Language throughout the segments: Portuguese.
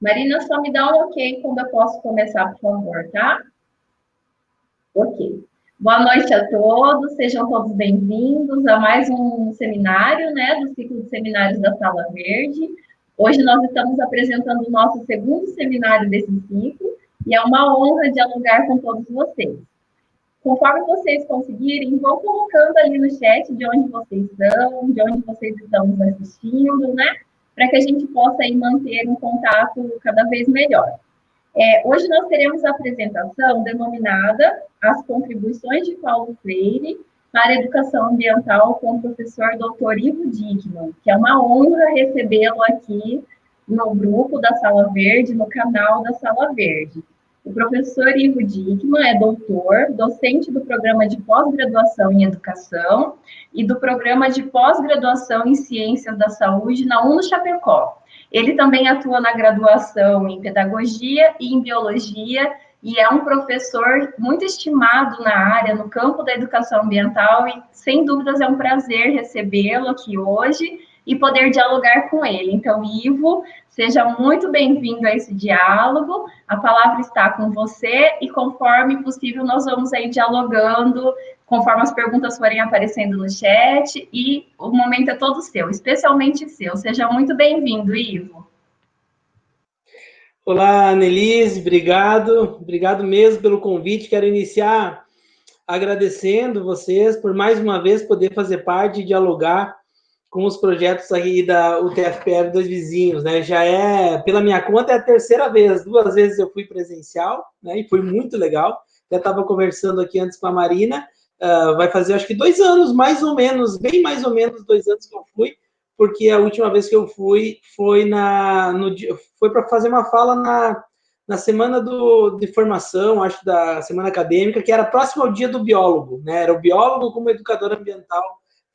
Marina, só me dá um ok quando eu posso começar, por favor, tá? Ok. Boa noite a todos, sejam todos bem-vindos a mais um seminário, né, do ciclo de seminários da Sala Verde. Hoje nós estamos apresentando o nosso segundo seminário desse ciclo e é uma honra dialogar com todos vocês. Conforme vocês conseguirem, vão colocando ali no chat de onde vocês estão, de onde vocês estão nos assistindo, né? Para que a gente possa aí manter um contato cada vez melhor. Hoje nós teremos a apresentação denominada As Contribuições de Paulo Freire para a Educação Ambiental com o professor Dr. Ivo Dickmann, que é uma honra recebê-lo aqui no grupo da Sala Verde, no canal da Sala Verde. O professor Ivo Dickmann é doutor, docente do programa de pós-graduação em educação e do programa de pós-graduação em ciências da saúde na UNO Chapecó. Ele também atua na graduação em pedagogia e em biologia e é um professor muito estimado na área, no campo da educação ambiental e, sem dúvidas, é um prazer recebê-lo aqui hoje e poder dialogar com ele. Então, Ivo, seja muito bem-vindo a esse diálogo. A palavra está com você e, conforme possível, nós vamos aí dialogando, conforme as perguntas forem aparecendo no chat, e o momento é todo seu, especialmente seu. Seja muito bem-vindo, Ivo. Olá, Annelise, obrigado mesmo pelo convite. Quero iniciar agradecendo vocês por mais uma vez poder fazer parte e dialogar com os projetos aí da UTFPR Dois Vizinhos, né? Já é, pela minha conta, é a terceira vez. 2 vezes eu fui presencial, né? E foi muito legal. Até estava conversando aqui antes com a Marina. Vai fazer, acho que 2 anos, mais ou menos, bem mais ou menos 2 anos que eu fui, porque a última vez que eu fui foi para fazer uma fala na semana de formação, acho, da semana acadêmica, que era próximo ao dia do biólogo, né? Era o biólogo como educador ambiental.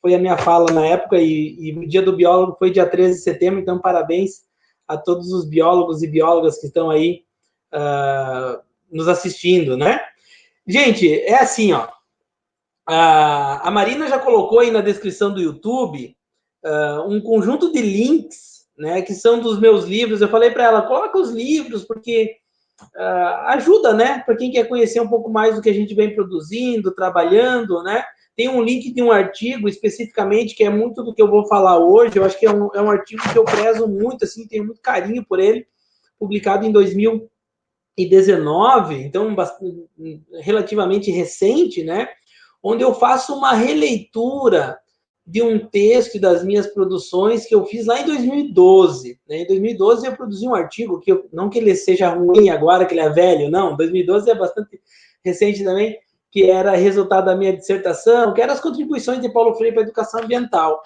Foi a minha fala na época, e o dia do biólogo foi dia 13 de setembro, então parabéns a todos os biólogos e biólogas que estão aí nos assistindo, né? Gente, é assim, ó. A Marina já colocou aí na descrição do YouTube um conjunto de links, né, que são dos meus livros. Eu falei para ela, coloca os livros, porque ajuda, né, para quem quer conhecer um pouco mais do que a gente vem produzindo, trabalhando, né? Tem um link de um artigo especificamente, que é muito do que eu vou falar hoje. Eu acho que é um artigo que eu prezo muito, assim, tenho muito carinho por ele, publicado em 2019, então relativamente recente, né? Onde eu faço uma releitura de um texto das minhas produções que eu fiz lá em 2012. Né? Em 2012 eu produzi um artigo, não que ele seja ruim agora, que ele é velho, não. 2012 é bastante recente também, que era resultado da minha dissertação, que eram as contribuições de Paulo Freire para a educação ambiental.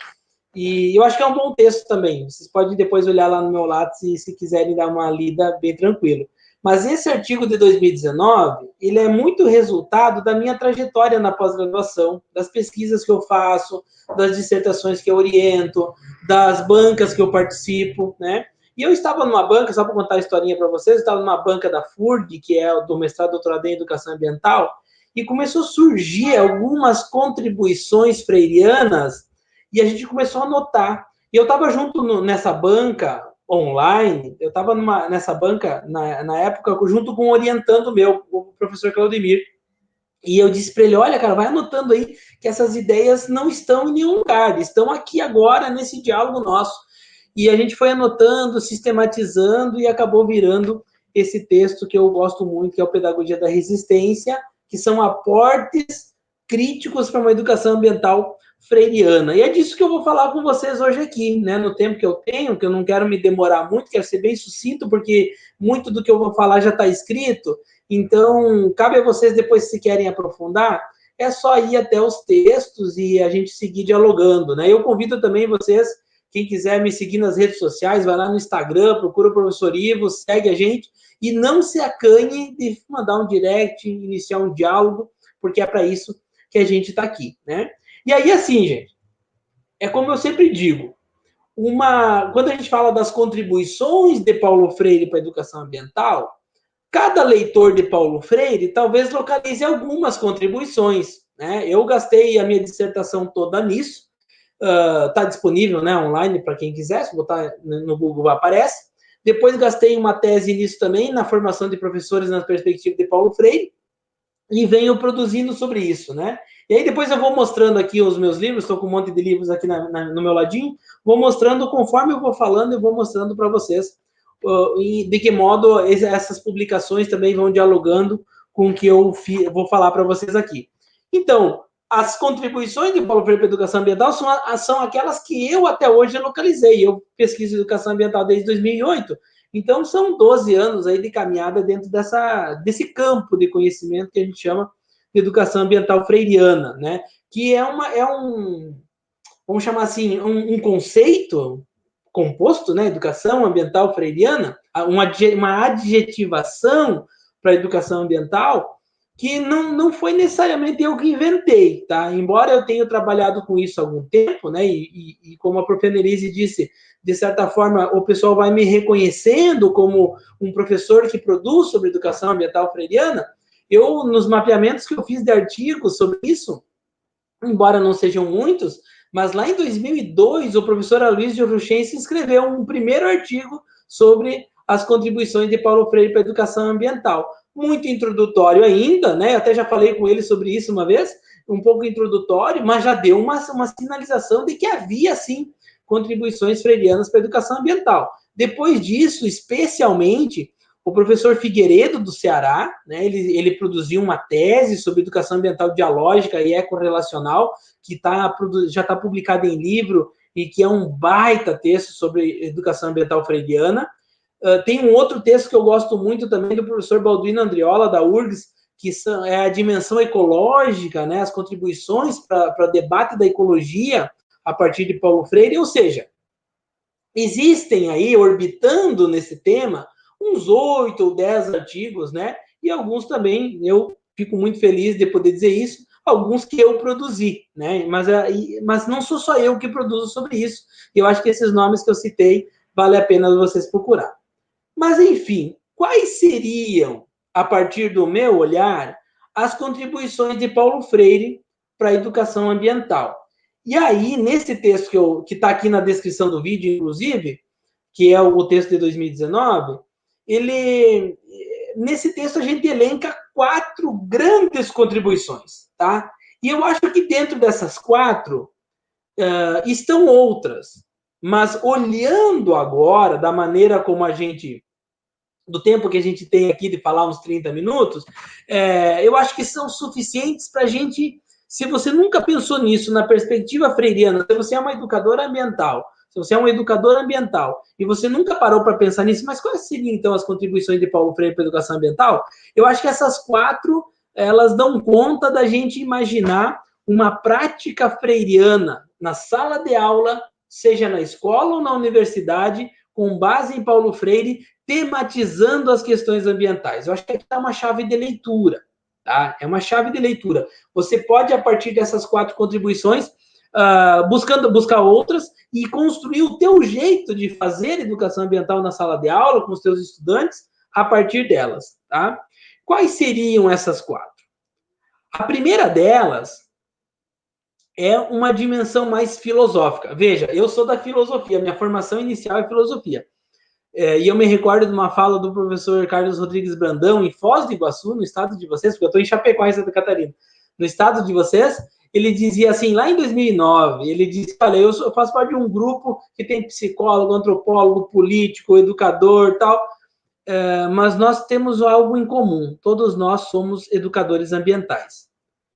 E eu acho que é um bom texto também. Vocês podem depois olhar lá no meu Lattes se quiserem dar uma lida bem tranquilo. Mas esse artigo de 2019, ele é muito resultado da minha trajetória na pós-graduação, das pesquisas que eu faço, das dissertações que eu oriento, das bancas que eu participo, né? E eu estava numa banca, só para contar a historinha para vocês, eu estava numa banca da FURG, que é do mestrado e doutorado em educação ambiental, e começou a surgir algumas contribuições freirianas, e a gente começou a notar. E eu estava junto nessa banca online, eu estava nessa banca, na época, junto com um orientando meu, o professor Claudemir. E eu disse para ele, olha, cara, vai anotando aí que essas ideias não estão em nenhum lugar, estão aqui agora, nesse diálogo nosso. E a gente foi anotando, sistematizando, e acabou virando esse texto que eu gosto muito, que é o Pedagogia da Resistência, que são aportes críticos para uma educação ambiental freiriana. E é disso que eu vou falar com vocês hoje aqui, né? No tempo que eu tenho, que eu não quero me demorar muito, quero ser bem sucinto, porque muito do que eu vou falar já está escrito. Então, cabe a vocês depois, se querem aprofundar, é só ir até os textos e a gente seguir dialogando, né? Eu convido também vocês, quem quiser me seguir nas redes sociais, vai lá no Instagram, procura o professor Ivo, segue a gente, e não se acanhe de mandar um direct, iniciar um diálogo, porque é para isso que a gente está aqui, né? E aí, assim, gente, é como eu sempre digo, quando a gente fala das contribuições de Paulo Freire para a educação ambiental, cada leitor de Paulo Freire talvez localize algumas contribuições, né? Eu gastei a minha dissertação toda nisso, está disponível, né, online para quem quiser, se botar no Google aparece, Depois gastei uma tese nisso também, na formação de professores na perspectiva de Paulo Freire, e venho produzindo sobre isso, né? E aí depois eu vou mostrando aqui os meus livros, estou com um monte de livros aqui no meu ladinho, vou mostrando, conforme eu vou falando, eu vou mostrando para vocês de que modo essas publicações também vão dialogando com o que eu vou falar para vocês aqui. Então, as contribuições de Paulo Freire para a educação ambiental são aquelas que eu até hoje localizei. Eu pesquiso educação ambiental desde 2008, então são 12 anos aí de caminhada dentro desse campo de conhecimento que a gente chama de educação ambiental freiriana, né? Que vamos chamar assim, um conceito composto, né? Educação ambiental freiriana, uma adjetivação para a educação ambiental que não foi necessariamente eu que inventei, tá? Embora eu tenha trabalhado com isso há algum tempo, né? E como a professora Denise disse, de certa forma, o pessoal vai me reconhecendo como um professor que produz sobre educação ambiental freiriana. Eu, nos mapeamentos que eu fiz de artigos sobre isso, embora não sejam muitos, mas lá em 2002, o professor Aloysio Ruchense escreveu um primeiro artigo sobre as contribuições de Paulo Freire para a educação ambiental. Muito introdutório ainda, né? Eu até já falei com ele sobre isso uma vez, um pouco introdutório, mas já deu uma sinalização de que havia, sim, contribuições freirianas para a educação ambiental. Depois disso, especialmente, o professor Figueiredo, do Ceará, né, ele produziu uma tese sobre educação ambiental dialógica e ecorrelacional, que já está publicada em livro e que é um baita texto sobre educação ambiental freiriana. Tem um outro texto que eu gosto muito também, do professor Balduino Andriola, da URGS, que é a dimensão ecológica, né, as contribuições para o debate da ecologia a partir de Paulo Freire, ou seja, existem aí, orbitando nesse tema, uns 8 ou 10 artigos, né, e alguns também, eu fico muito feliz de poder dizer isso, alguns que eu produzi, né, mas não sou só eu que produzo sobre isso, eu acho que esses nomes que eu citei, vale a pena vocês procurar. Mas, enfim, quais seriam, a partir do meu olhar, as contribuições de Paulo Freire para a educação ambiental? E aí, nesse texto que está aqui na descrição do vídeo, inclusive, que é o texto de 2019, nesse texto a gente elenca 4 grandes contribuições, tá? E eu acho que dentro dessas 4 estão outras, mas olhando agora, da maneira como do tempo que a gente tem aqui de falar uns 30 minutos, eu acho que são suficientes para a gente, se você nunca pensou nisso na perspectiva freiriana, se você é uma educadora ambiental, se você é um educador ambiental e você nunca parou para pensar nisso, mas quais seriam então as contribuições de Paulo Freire para a educação ambiental? Eu acho que essas 4, elas dão conta da gente imaginar uma prática freiriana na sala de aula, seja na escola ou na universidade, com base em Paulo Freire, tematizando as questões ambientais. Eu acho que aqui está uma chave de leitura, tá? É uma chave de leitura. Você pode, a partir dessas 4 contribuições, buscar outras e construir o teu jeito de fazer educação ambiental na sala de aula com os teus estudantes a partir delas, tá? Quais seriam essas 4? A primeira delas é uma dimensão mais filosófica. Veja, eu sou da filosofia, minha formação inicial é filosofia. E eu me recordo de uma fala do professor Carlos Rodrigues Brandão, em Foz do Iguaçu, no estado de vocês, porque eu estou em Chapecó, em Santa Catarina, no estado de vocês, ele dizia assim, lá em 2009, ele disse, olha, eu faço parte de um grupo que tem psicólogo, antropólogo, político, educador, tal, mas nós temos algo em comum, todos nós somos educadores ambientais.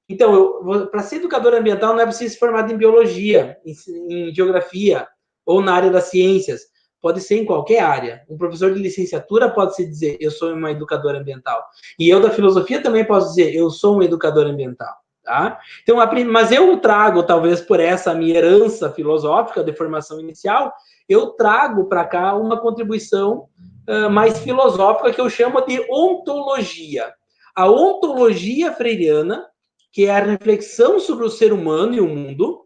Então, para ser educador ambiental, não é preciso ser formado em biologia, em geografia, ou na área das ciências, pode ser em qualquer área. Um professor de licenciatura pode se dizer, eu sou uma educadora ambiental. E eu da filosofia também posso dizer, eu sou um educador ambiental. Tá? Então, mas eu trago, talvez por essa minha herança filosófica de formação inicial, eu trago para cá uma contribuição mais filosófica que eu chamo de ontologia. A ontologia freiriana, que é a reflexão sobre o ser humano e o mundo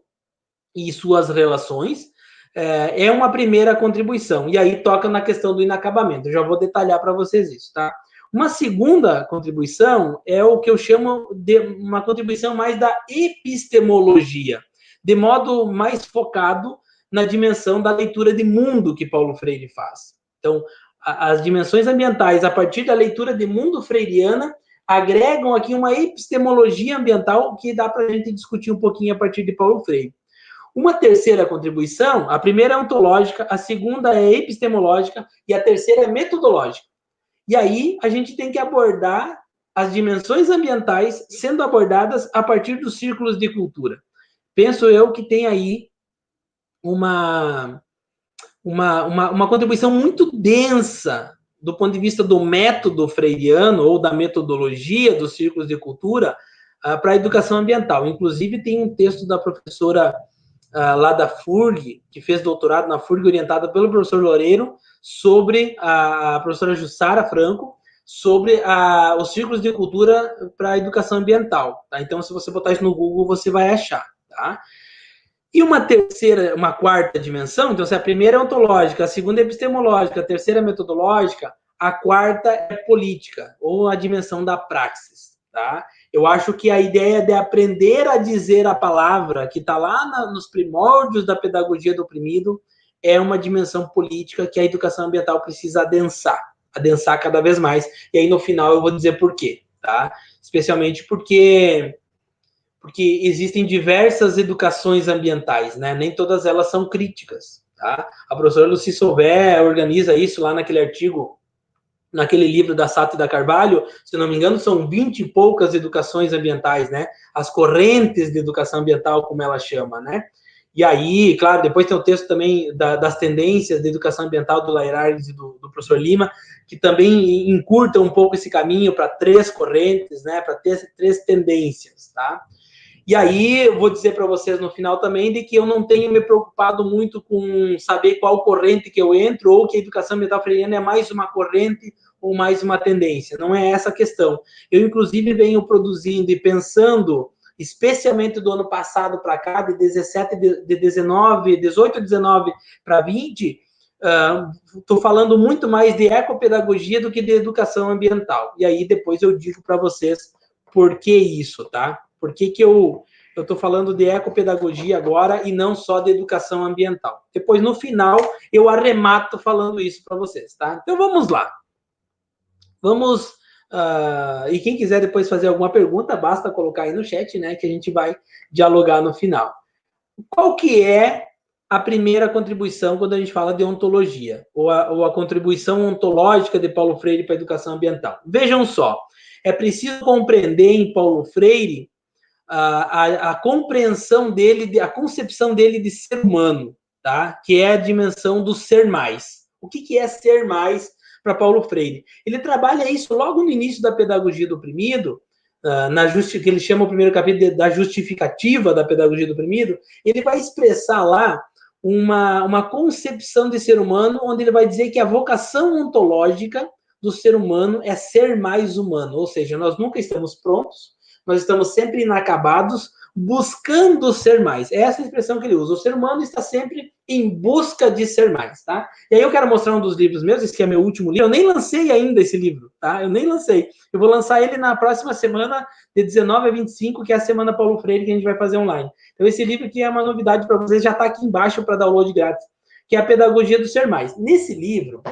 e suas relações, é uma primeira contribuição. E aí toca na questão do inacabamento. Eu já vou detalhar para vocês isso, tá? Uma segunda contribuição é o que eu chamo de uma contribuição mais da epistemologia, de modo mais focado na dimensão da leitura de mundo que Paulo Freire faz. Então, as dimensões ambientais, a partir da leitura de mundo freiriana, agregam aqui uma epistemologia ambiental que dá para a gente discutir um pouquinho a partir de Paulo Freire. Uma terceira contribuição, a primeira é ontológica, a segunda é epistemológica e a terceira é metodológica. E aí a gente tem que abordar as dimensões ambientais sendo abordadas a partir dos círculos de cultura. Penso eu que tem aí uma contribuição muito densa do ponto de vista do método freiriano ou da metodologia dos círculos de cultura para a educação ambiental. Inclusive, tem um texto da professora lá da FURG, que fez doutorado na FURG, orientada pelo professor Loureiro, sobre a professora Jussara Franco, sobre os círculos de cultura para a educação ambiental. Tá? Então, se você botar isso no Google, você vai achar. Tá? E uma quarta dimensão, então se a primeira é ontológica, a segunda é epistemológica, a terceira é metodológica, a quarta é política, ou a dimensão da praxis, tá? Eu acho que a ideia de aprender a dizer a palavra, que está lá nos primórdios da pedagogia do oprimido, é uma dimensão política que a educação ambiental precisa adensar cada vez mais. E aí, no final, eu vou dizer por quê, tá? Especialmente porque existem diversas educações ambientais, né? Nem todas elas são críticas, tá? A professora Lucy Souvé organiza isso lá naquele artigo, naquele livro da Sato e da Carvalho, se não me engano, são 20 e poucas educações ambientais, né? As correntes de educação ambiental, como ela chama, né? E aí, claro, depois tem o texto também das tendências de educação ambiental do Lairares e do professor Lima, que também encurtam um pouco esse caminho para 3 correntes, né? Para ter 3 tendências, tá? E aí, eu vou dizer para vocês no final também de que eu não tenho me preocupado muito com saber qual corrente que eu entro, ou que a educação ambiental freiriana é mais uma corrente ou mais uma tendência. Não é essa a questão. Eu, inclusive, venho produzindo e pensando, especialmente do ano passado para cá, de 18, 19 para 20, estou falando muito mais de ecopedagogia do que de educação ambiental. E aí, depois eu digo para vocês por que isso, tá? Por que eu estou falando de ecopedagogia agora e não só de educação ambiental? Depois, no final, eu arremato falando isso para vocês, tá? Então, vamos lá. Vamos... e quem quiser depois fazer alguma pergunta, basta colocar aí no chat, né? Que a gente vai dialogar no final. Qual que é a primeira contribuição quando a gente fala de ontologia? Ou a contribuição ontológica de Paulo Freire para a educação ambiental? Vejam só. É preciso compreender em Paulo Freire a compreensão dele, a concepção dele de ser humano, tá? Que é a dimensão do ser mais. O que é ser mais para Paulo Freire? Ele trabalha isso logo no início da pedagogia do oprimido, que ele chama o primeiro capítulo da justificativa da pedagogia do oprimido. Ele vai expressar lá uma concepção de ser humano, onde ele vai dizer que a vocação ontológica do ser humano é ser mais humano, ou seja, nós nunca estamos prontos, nós estamos sempre inacabados, buscando ser mais. É essa a expressão que ele usa. O ser humano está sempre em busca de ser mais, tá? E aí eu quero mostrar um dos livros meus, esse que é meu último livro. Eu nem lancei ainda esse livro, tá? Eu nem lancei. Eu vou lançar ele na próxima semana, de 19 a 25, que é a Semana Paulo Freire, que a gente vai fazer online. Então esse livro aqui é uma novidade para vocês, já está aqui embaixo para download grátis, que é a Pedagogia do Ser Mais. Nesse livro,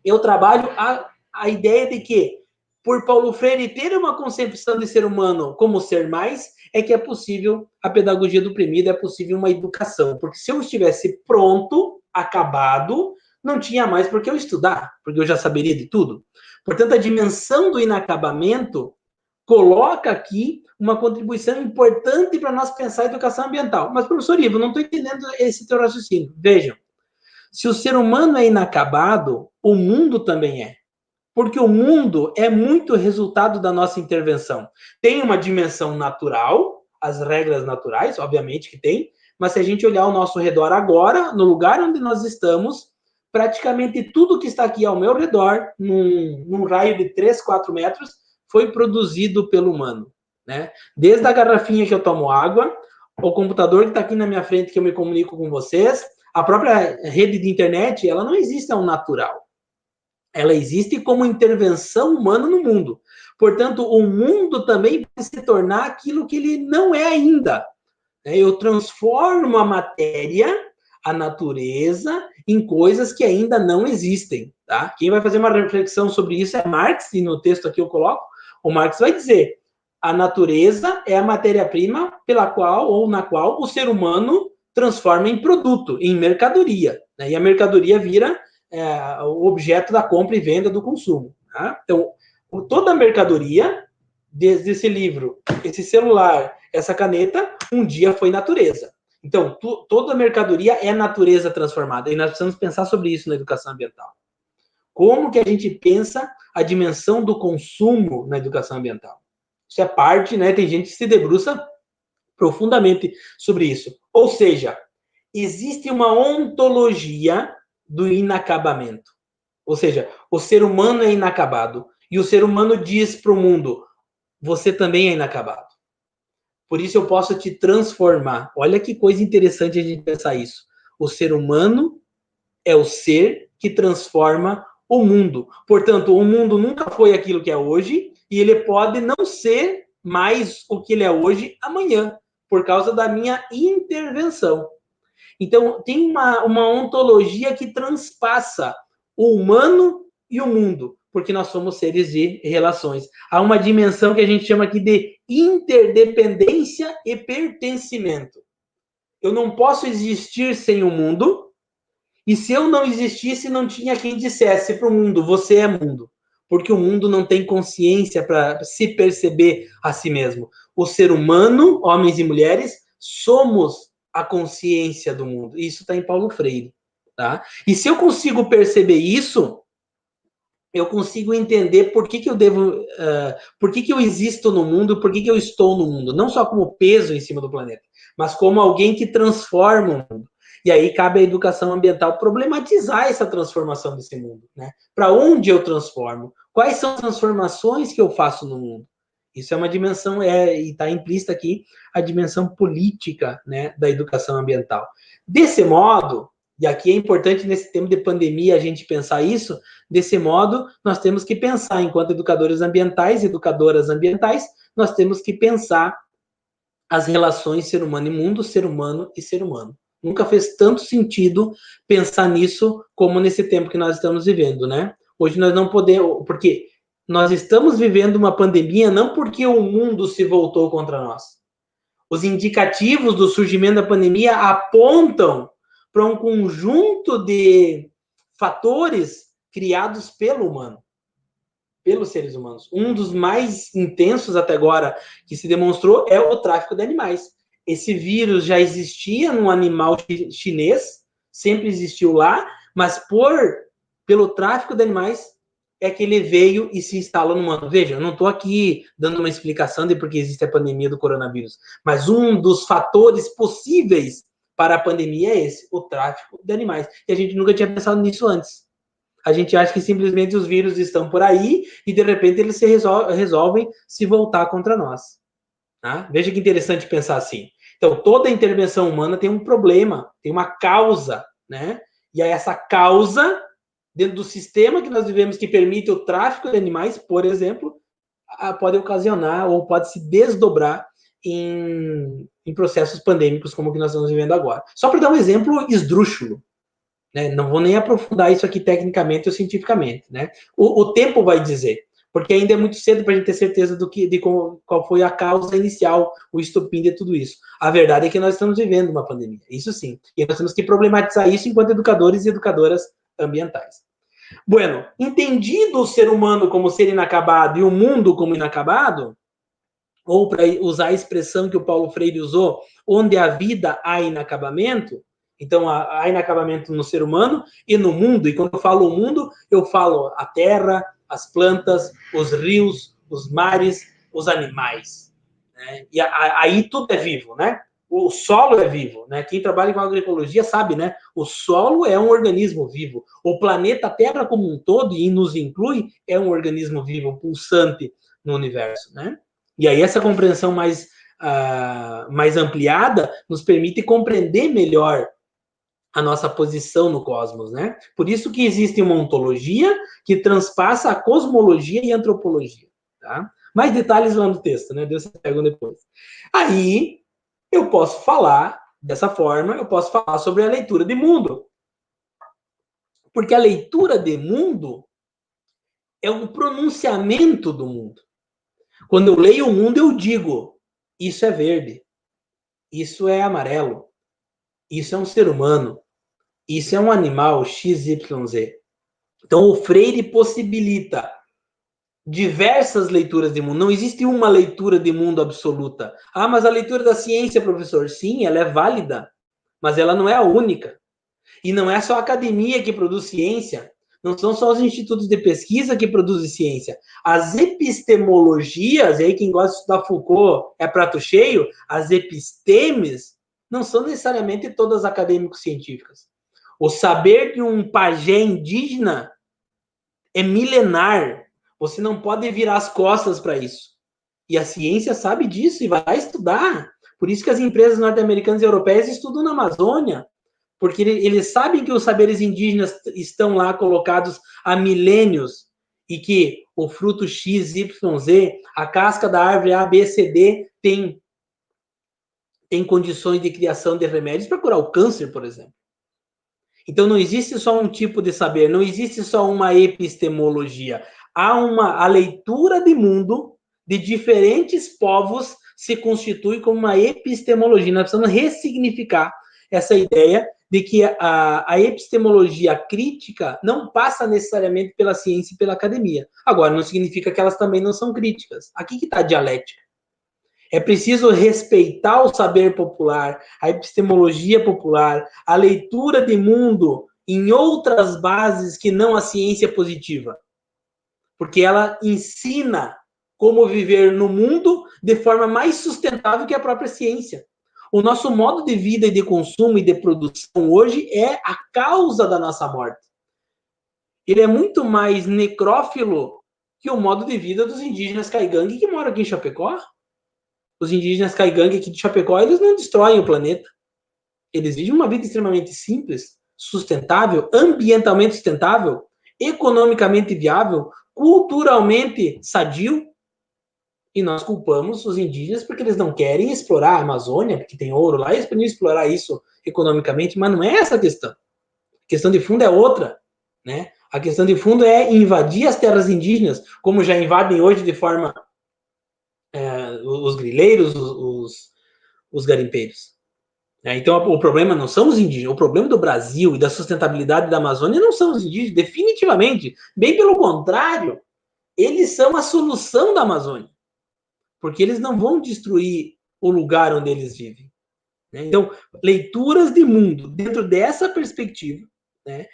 eu trabalho a ideia de que, por Paulo Freire ter uma concepção de ser humano como ser mais, é que é possível a pedagogia do oprimido, é possível uma educação. Porque se eu estivesse pronto, acabado, não tinha mais por que eu estudar, porque eu já saberia de tudo. Portanto, a dimensão do inacabamento coloca aqui uma contribuição importante para nós pensar a educação ambiental. Mas, professor Ivo, não estou entendendo esse teu raciocínio. Vejam, se o ser humano é inacabado, o mundo também é. Porque o mundo é muito resultado da nossa intervenção. Tem uma dimensão natural, as regras naturais, obviamente que tem, mas se a gente olhar ao nosso redor agora, no lugar onde nós estamos, praticamente tudo que está aqui ao meu redor, num raio de 3, 4 metros, foi produzido pelo humano, né? Desde a garrafinha que eu tomo água, o computador que está aqui na minha frente, que eu me comunico com vocês, a própria rede de internet, ela não existe ao natural. Ela existe como intervenção humana no mundo. Portanto, o mundo também vai se tornar aquilo que ele não é ainda. Eu transformo a matéria a natureza em coisas que ainda não existem, tá? Quem vai fazer uma reflexão sobre isso é Marx, e no texto aqui eu coloco, o Marx vai dizer, a natureza é a matéria-prima pela qual ou na qual o ser humano transforma em produto, em mercadoria, né? E a mercadoria vira o objeto da compra e venda do consumo, tá? Então, toda a mercadoria, desde esse livro, esse celular, essa caneta, um dia foi natureza. Então, toda mercadoria é natureza transformada. E nós precisamos pensar sobre isso na educação ambiental. Como que a gente pensa a dimensão do consumo na educação ambiental? Isso é parte, né? Tem gente que se debruça profundamente sobre isso. Ou seja, existe uma ontologia do inacabamento. Ou seja, o ser humano é inacabado. E o ser humano diz para o mundo, você também é inacabado. Por isso eu posso te transformar. Olha que coisa interessante a gente pensar isso. O ser humano é o ser que transforma o mundo. Portanto, o mundo nunca foi aquilo que é hoje e ele pode não ser mais o que ele é hoje amanhã, por causa da minha intervenção. Então, tem uma ontologia que transpassa o humano e o mundo, porque nós somos seres de relações. Há uma dimensão que a gente chama aqui de interdependência e pertencimento. Eu não posso existir sem o mundo, e se eu não existisse, não tinha quem dissesse para o mundo, você é mundo. Porque o mundo não tem consciência para se perceber a si mesmo. O ser humano, homens e mulheres, somos a consciência do mundo. Isso está em Paulo Freire. Tá? E se eu consigo perceber isso, eu consigo entender por que eu devo, por que eu existo no mundo, por que eu estou no mundo. Não só como peso em cima do planeta, mas como alguém que transforma o mundo. E aí cabe à educação ambiental problematizar essa transformação desse mundo, né? Para onde eu transformo? Quais são as transformações que eu faço no mundo? Isso é uma dimensão, e está implícita aqui, a dimensão política, né, da educação ambiental. Desse modo, e aqui é importante nesse tempo de pandemia a gente pensar isso, desse modo nós temos que pensar, enquanto educadores ambientais, educadoras ambientais, nós temos que pensar as relações ser humano e mundo, ser humano e ser humano. Nunca fez tanto sentido pensar nisso como nesse tempo que nós estamos vivendo, né? Hoje nós não podemos, porque nós estamos vivendo uma pandemia não porque o mundo se voltou contra nós. Os indicativos do surgimento da pandemia apontam para um conjunto de fatores criados pelo humano, pelos seres humanos. Um dos mais intensos até agora que se demonstrou é o tráfico de animais. Esse vírus já existia num animal chinês, sempre existiu lá, mas pelo tráfico de animais é que ele veio e se instala no humano. Veja, eu não estou aqui dando uma explicação de por que existe a pandemia do coronavírus, mas um dos fatores possíveis para a pandemia é esse, o tráfico de animais. E a gente nunca tinha pensado nisso antes. A gente acha que simplesmente os vírus estão por aí e, de repente, eles resolvem se voltar contra nós. Tá? Veja que interessante pensar assim. Então, toda intervenção humana tem um problema, tem uma causa, né? E aí essa causa, dentro do sistema que nós vivemos, que permite o tráfico de animais, por exemplo, pode ocasionar ou pode se desdobrar em processos pandêmicos como o que nós estamos vivendo agora. Só para dar um exemplo esdrúxulo, né? Não vou nem aprofundar isso aqui tecnicamente ou cientificamente, né? O tempo vai dizer, porque ainda é muito cedo para a gente ter certeza qual foi a causa inicial, o estopim de tudo isso. A verdade é que nós estamos vivendo uma pandemia, isso sim. E nós temos que problematizar isso enquanto educadores e educadoras ambientais. Bueno, entendido o ser humano como ser inacabado e o mundo como inacabado, ou para usar a expressão que o Paulo Freire usou, onde a vida há inacabamento, então há inacabamento no ser humano e no mundo, e quando eu falo o mundo, eu falo a terra, as plantas, os rios, os mares, os animais. Né? E aí tudo é vivo, né? O solo é vivo, né? Quem trabalha com agroecologia sabe, né? O solo é um organismo vivo. O planeta Terra como um todo, e nos inclui, é um organismo vivo, pulsante no universo, né? E aí essa compreensão mais ampliada nos permite compreender melhor a nossa posição no cosmos, né? Por isso que existe uma ontologia que transpassa a cosmologia e a antropologia, tá? Mais detalhes lá no texto, né? Deus se pegam depois. Aí eu posso falar Dessa forma, eu posso falar sobre a leitura de mundo. Porque a leitura de mundo é um pronunciamento do mundo. Quando eu leio o mundo, eu digo, isso é verde, isso é amarelo, isso é um ser humano, isso é um animal XYZ. Então, o Freire possibilita diversas leituras de mundo. Não existe uma leitura de mundo absoluta. Ah, mas a leitura da ciência, professor, sim, ela é válida, mas ela não é a única. E não é só a academia que produz ciência, não são só os institutos de pesquisa que produzem ciência. As epistemologias, aí quem gosta de estudar Foucault é prato cheio, as epistemes não são necessariamente todas acadêmico-científicas. O saber de um pajé indígena é milenar. Você não pode virar as costas para isso. E a ciência sabe disso e vai estudar. Por isso que as empresas norte-americanas e europeias estudam na Amazônia, porque eles sabem que os saberes indígenas estão lá colocados há milênios e que o fruto X, Y, Z, a casca da árvore A, B, C, D tem condições de criação de remédios para curar o câncer, por exemplo. Então, não existe só um tipo de saber, não existe só uma epistemologia. Há a leitura de mundo de diferentes povos se constitui como uma epistemologia. Nós precisamos ressignificar essa ideia de que a epistemologia crítica não passa necessariamente pela ciência e pela academia. Agora, não significa que elas também não são críticas. Aqui que está a dialética. É preciso respeitar o saber popular, a epistemologia popular, a leitura de mundo em outras bases que não a ciência positiva. Porque ela ensina como viver no mundo de forma mais sustentável que a própria ciência. O nosso modo de vida e de consumo e de produção hoje é a causa da nossa morte. Ele é muito mais necrófilo que o modo de vida dos indígenas caigangue que moram aqui em Chapecó. Os indígenas caigangue aqui de Chapecó, eles não destroem o planeta. Eles vivem uma vida extremamente simples, sustentável, ambientalmente sustentável, economicamente viável, culturalmente sadio. E nós culpamos os indígenas porque eles não querem explorar a Amazônia, porque tem ouro lá, e eles podem explorar isso economicamente, mas não é essa a questão. A questão de fundo é outra, né? A questão de fundo é invadir as terras indígenas, como já invadem hoje de forma os grileiros, os garimpeiros. Então, o problema não são os indígenas, o problema do Brasil e da sustentabilidade da Amazônia não são os indígenas, definitivamente. Bem pelo contrário, eles são a solução da Amazônia, porque eles não vão destruir o lugar onde eles vivem. Então, leituras de mundo dentro dessa perspectiva, né,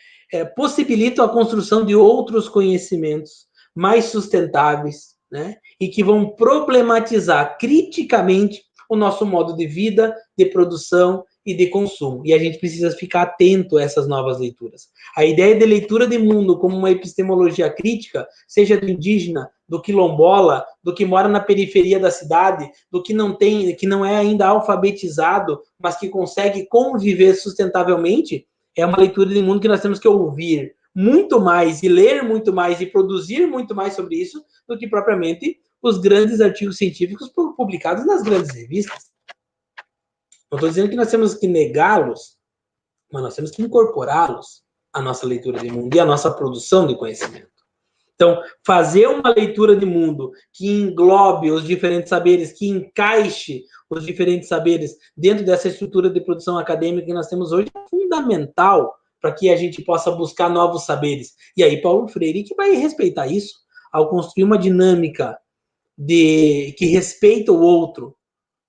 possibilitam a construção de outros conhecimentos mais sustentáveis, né, e que vão problematizar criticamente o nosso modo de vida, de produção e de consumo. E a gente precisa ficar atento a essas novas leituras. A ideia de leitura de mundo como uma epistemologia crítica, seja do indígena, do quilombola, do que mora na periferia da cidade, do que não é ainda alfabetizado, mas que consegue conviver sustentavelmente, é uma leitura de mundo que nós temos que ouvir muito mais e ler muito mais e produzir muito mais sobre isso do que propriamente os grandes artigos científicos publicados nas grandes revistas. Não estou dizendo que nós temos que negá-los, mas nós temos que incorporá-los à nossa leitura de mundo e à nossa produção de conhecimento. Então, fazer uma leitura de mundo que englobe os diferentes saberes, que encaixe os diferentes saberes dentro dessa estrutura de produção acadêmica que nós temos hoje é fundamental para que a gente possa buscar novos saberes. E aí, Paulo Freire que vai respeitar isso ao construir uma dinâmica que respeita o outro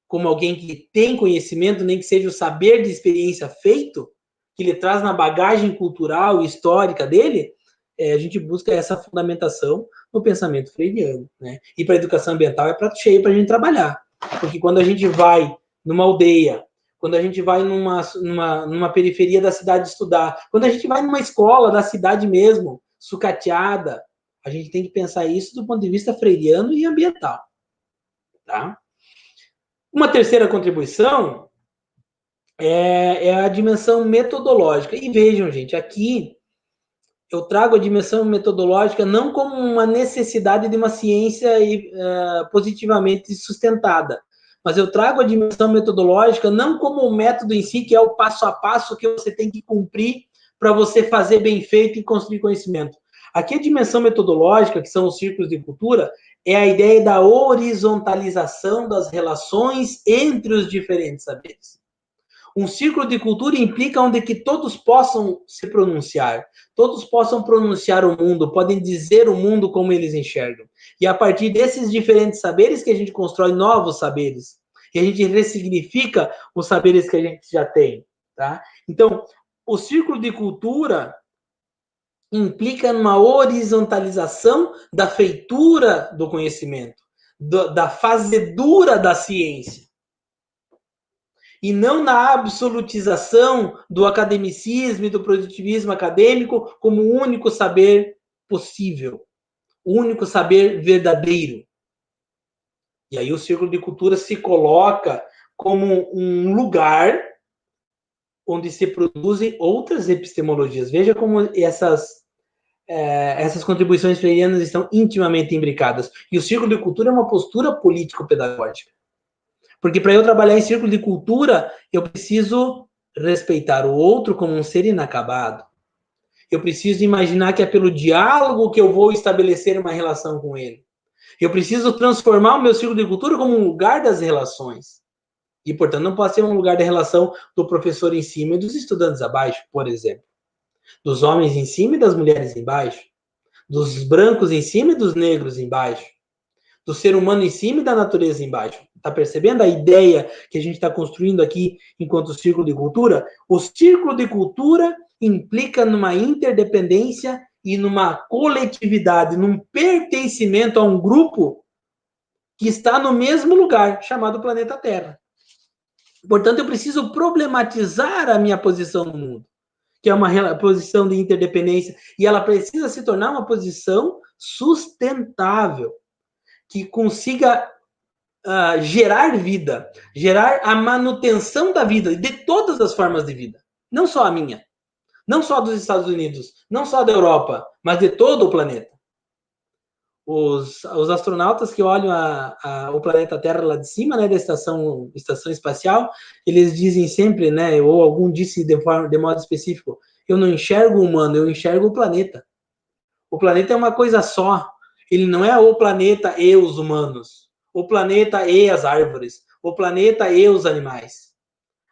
como alguém que tem conhecimento, nem que seja o saber de experiência feito, que ele traz na bagagem cultural e histórica dele, a gente busca essa fundamentação no pensamento freiriano, né? E para a educação ambiental é prato cheio para a gente trabalhar. Porque quando a gente vai numa aldeia, quando a gente vai numa periferia da cidade estudar, quando a gente vai numa escola da cidade mesmo, sucateada, a gente tem que pensar isso do ponto de vista freiriano e ambiental, tá? Uma terceira contribuição é a dimensão metodológica. E vejam, gente, aqui eu trago a dimensão metodológica não como uma necessidade de uma ciência positivamente sustentada, mas eu trago a dimensão metodológica não como o método em si, que é o passo a passo que você tem que cumprir para você fazer bem feito e construir conhecimento. Aqui a dimensão metodológica, que são os círculos de cultura, é a ideia da horizontalização das relações entre os diferentes saberes. Um círculo de cultura implica onde que todos possam se pronunciar, todos possam pronunciar o mundo, podem dizer o mundo como eles enxergam. E a partir desses diferentes saberes que a gente constrói novos saberes, e a gente ressignifica os saberes que a gente já tem, tá? Então, o círculo de cultura implica numa horizontalização da feitura do conhecimento, da fazedura da ciência. E não na absolutização do academicismo e do produtivismo acadêmico como o único saber possível, o único saber verdadeiro. E aí o círculo de cultura se coloca como um lugar onde se produzem outras epistemologias. Veja como essas contribuições freirianas estão intimamente imbricadas. E o círculo de cultura é uma postura político-pedagógica. Porque para eu trabalhar em círculo de cultura, eu preciso respeitar o outro como um ser inacabado. Eu preciso imaginar que é pelo diálogo que eu vou estabelecer uma relação com ele. Eu preciso transformar o meu círculo de cultura como um lugar das relações. E, portanto, não pode ser um lugar de relação do professor em cima e dos estudantes abaixo, por exemplo. Dos homens em cima e das mulheres embaixo. Dos brancos em cima e dos negros embaixo. Do ser humano em cima e da natureza embaixo. Está percebendo a ideia que a gente está construindo aqui enquanto círculo de cultura? O círculo de cultura implica numa interdependência e numa coletividade, num pertencimento a um grupo que está no mesmo lugar, chamado planeta Terra. Portanto, eu preciso problematizar a minha posição no mundo, que é uma posição de interdependência, e ela precisa se tornar uma posição sustentável, que consiga gerar vida, gerar a manutenção da vida, de todas as formas de vida. Não só a minha, não só dos Estados Unidos, não só da Europa, mas de todo o planeta. Os astronautas que olham o planeta Terra lá de cima, né, da estação espacial, eles dizem sempre, né, ou algum disse de modo específico, eu não enxergo o humano, eu enxergo o planeta. O planeta é uma coisa só. Ele não é o planeta e os humanos. O planeta e as árvores. O planeta e os animais.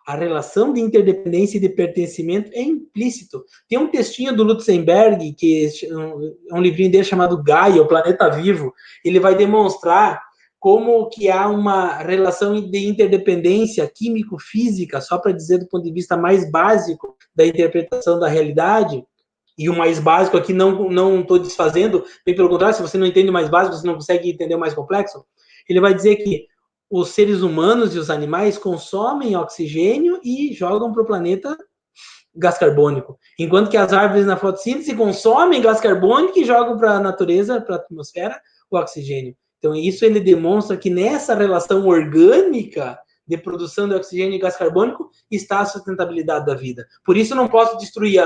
A relação de interdependência e de pertencimento é implícito. Tem um textinho do Lutzenberg, que é um livrinho dele chamado Gaia, o Planeta Vivo. Ele vai demonstrar como que há uma relação de interdependência químico-física, só para dizer do ponto de vista mais básico da interpretação da realidade. E o mais básico aqui não estou desfazendo, bem pelo contrário, se você não entende o mais básico, você não consegue entender o mais complexo. Ele vai dizer que os seres humanos e os animais consomem oxigênio e jogam para o planeta gás carbônico, enquanto que as árvores na fotossíntese consomem gás carbônico e jogam para a natureza, para a atmosfera, o oxigênio. Então, isso ele demonstra que nessa relação orgânica de produção de oxigênio e gás carbônico está a sustentabilidade da vida. Por isso, não posso destruir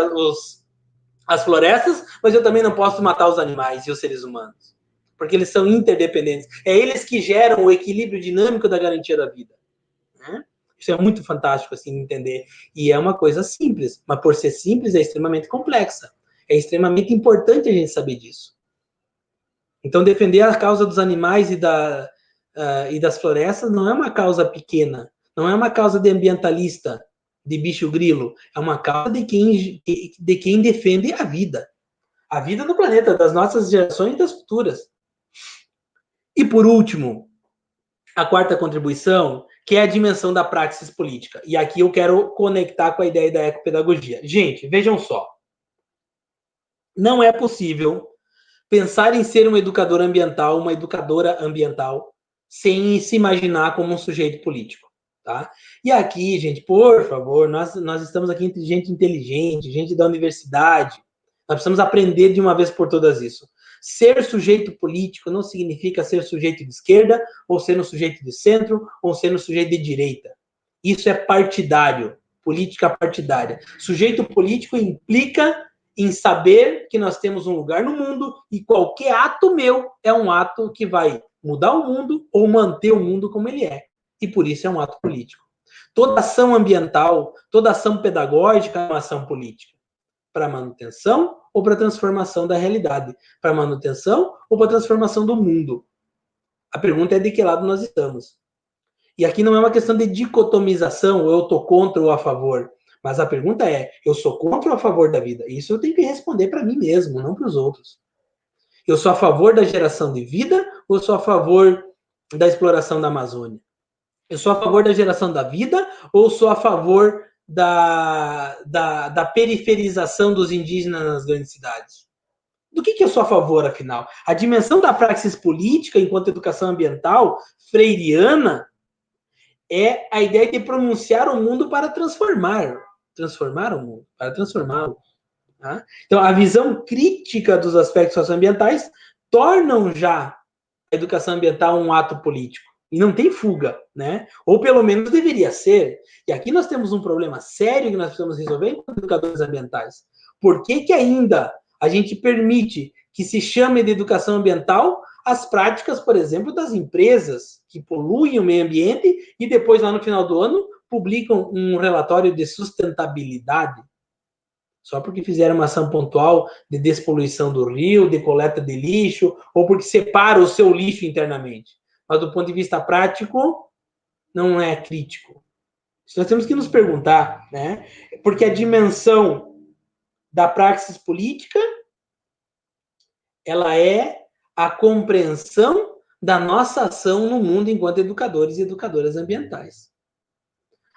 as florestas, mas eu também não posso matar os animais e os seres humanos. Porque eles são interdependentes. É eles que geram o equilíbrio dinâmico da garantia da vida. Né? Isso é muito fantástico, assim, entender. E é uma coisa simples, mas por ser simples, é extremamente complexa. É extremamente importante a gente saber disso. Então, defender a causa dos animais e das florestas não é uma causa pequena. Não é uma causa de ambientalista, de bicho grilo. É uma causa de quem defende a vida. A vida do planeta, das nossas gerações e das futuras. E, por último, a quarta contribuição, que é a dimensão da praxis política. E aqui eu quero conectar com a ideia da ecopedagogia. Gente, vejam só. Não é possível pensar em ser um educador ambiental, uma educadora ambiental, sem se imaginar como um sujeito político. Tá? E aqui, gente, por favor, nós estamos aqui entre gente inteligente, gente da universidade. Nós precisamos aprender de uma vez por todas isso. Ser sujeito político não significa ser sujeito de esquerda, ou ser um sujeito de centro, ou ser um sujeito de direita. Isso é partidário, política partidária. Sujeito político implica em saber que nós temos um lugar no mundo e qualquer ato meu é um ato que vai mudar o mundo ou manter o mundo como ele é. e por isso é um ato político. Toda ação ambiental, toda ação pedagógica é uma ação política. Para manutenção ou para transformação da realidade? Para manutenção ou para transformação do mundo? A pergunta é de que lado nós estamos. E aqui não é uma questão de dicotomização, ou eu estou contra ou a favor. Mas a pergunta é, eu sou contra ou a favor da vida? Isso eu tenho que responder para mim mesmo, não para os outros. Eu sou a favor da geração de vida ou sou a favor da exploração da Amazônia? Eu sou a favor da geração da vida ou sou a favor da periferização dos indígenas nas grandes cidades? Do que eu sou a favor, afinal? A dimensão da praxis política, enquanto educação ambiental, freiriana, é a ideia de pronunciar o mundo para transformar o mundo, para transformá-lo. Tá? Então, a visão crítica dos aspectos socioambientais tornam já a educação ambiental um ato político. E não tem fuga, né? Ou pelo menos deveria ser. E aqui nós temos um problema sério que nós precisamos resolver com educadores ambientais. Por que ainda a gente permite que se chame de educação ambiental as práticas, por exemplo, das empresas que poluem o meio ambiente e depois, lá no final do ano, publicam um relatório de sustentabilidade? Só porque fizeram uma ação pontual de despoluição do rio, de coleta de lixo, ou porque separa o seu lixo internamente. Mas do ponto de vista prático, não é crítico. Isso nós temos que nos perguntar, né? Porque a dimensão da praxis política, ela é a compreensão da nossa ação no mundo enquanto educadores e educadoras ambientais.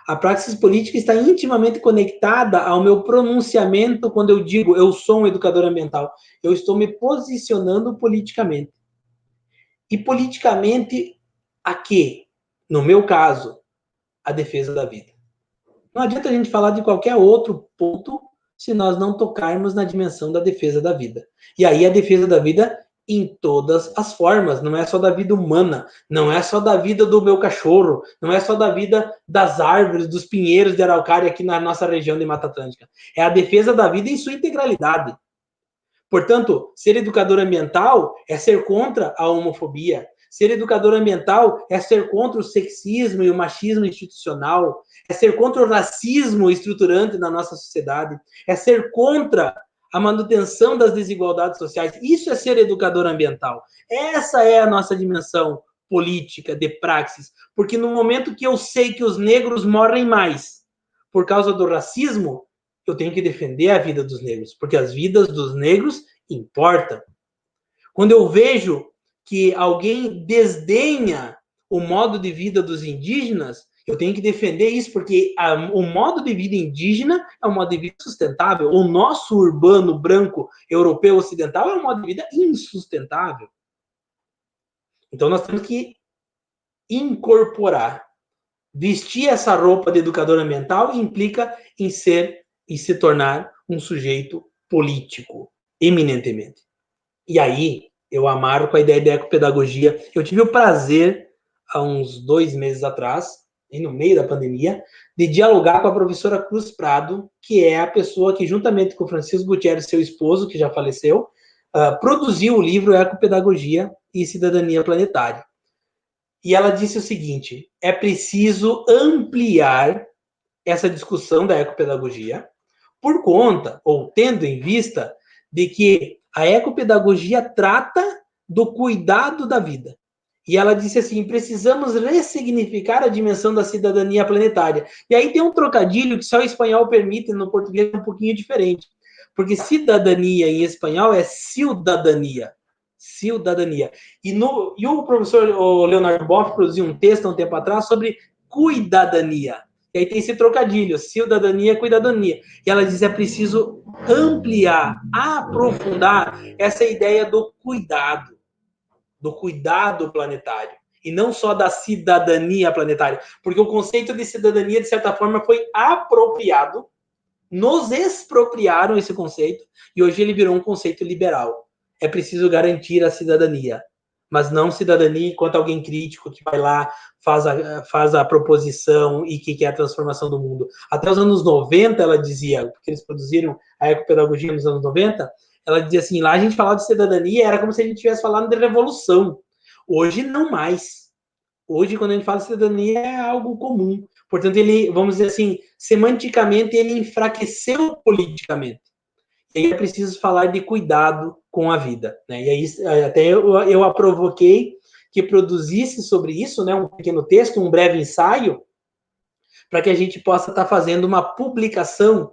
A praxis política está intimamente conectada ao meu pronunciamento quando eu digo eu sou um educador ambiental. Eu estou me posicionando politicamente. E politicamente a quê? No meu caso, a defesa da vida. Não adianta a gente falar de qualquer outro ponto se nós não tocarmos na dimensão da defesa da vida. E aí a defesa da vida em todas as formas, não é só da vida humana, não é só da vida do meu cachorro, não é só da vida das árvores, dos pinheiros de araucária aqui na nossa região de Mata Atlântica. É a defesa da vida em sua integralidade. Portanto, ser educador ambiental é ser contra a homofobia. Ser educador ambiental é ser contra o sexismo e o machismo institucional, é ser contra o racismo estruturante na nossa sociedade, é ser contra a manutenção das desigualdades sociais. Isso é ser educador ambiental. Essa é a nossa dimensão política, de praxis. Porque no momento que eu sei que os negros morrem mais por causa do racismo, eu tenho que defender a vida dos negros, porque as vidas dos negros importam. Quando eu vejo que alguém desdenha o modo de vida dos indígenas, eu tenho que defender isso, porque o modo de vida indígena é um modo de vida sustentável. O nosso urbano branco europeu ocidental é um modo de vida insustentável. Então nós temos que incorporar. Vestir essa roupa de educador ambiental implica em ser e se tornar um sujeito político, eminentemente. E aí eu amarro com a ideia de ecopedagogia. Eu tive o prazer, há uns 2 meses atrás, no meio da pandemia, de dialogar com a professora Cruz Prado, que é a pessoa que, juntamente com o Francisco Gutierrez, seu esposo, que já faleceu, produziu o livro Ecopedagogia e Cidadania Planetária. E ela disse o seguinte: é preciso ampliar essa discussão da ecopedagogia por conta, ou tendo em vista, de que a ecopedagogia trata do cuidado da vida. E ela disse assim, precisamos ressignificar a dimensão da cidadania planetária. E aí tem um trocadilho que só o espanhol permite, no português é um pouquinho diferente. Porque cidadania em espanhol é ciudadania. Cidadania. E o professor Leonardo Boff produziu um texto há um tempo atrás sobre cuidadania. E aí tem esse trocadilho, cidadania, cuidadania. E ela diz, é preciso ampliar, aprofundar essa ideia do cuidado planetário. E não só da cidadania planetária. Porque o conceito de cidadania, de certa forma, foi apropriado, nos expropriaram esse conceito, e hoje ele virou um conceito liberal. É preciso garantir a cidadania. Mas não cidadania enquanto alguém crítico que vai lá, faz a proposição e que quer a transformação do mundo. Até os anos 90, ela dizia, porque eles produziram a ecopedagogia nos anos 90, ela dizia assim, lá a gente falava de cidadania, era como se a gente estivesse falando de revolução. Hoje, não mais. Hoje, quando a gente fala de cidadania, é algo comum. Portanto, ele, vamos dizer assim, semanticamente, ele enfraqueceu politicamente. E aí é preciso falar de cuidado com a vida, né? E aí, até eu a provoquei que produzisse sobre isso, né, um pequeno texto, um breve ensaio, para que a gente possa estar fazendo uma publicação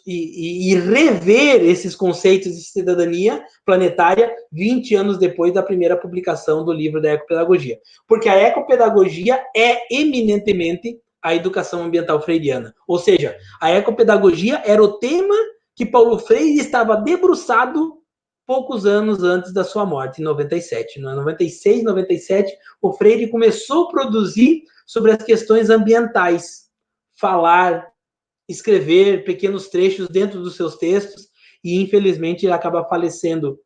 e rever esses conceitos de cidadania planetária 20 anos depois da primeira publicação do livro da ecopedagogia. Porque a ecopedagogia é eminentemente a educação ambiental freiriana. Ou seja, a ecopedagogia era o tema que Paulo Freire estava debruçado poucos anos antes da sua morte, em 97. Em 96, 97, o Freire começou a produzir sobre as questões ambientais, falar, escrever pequenos trechos dentro dos seus textos, e infelizmente ele acaba falecendo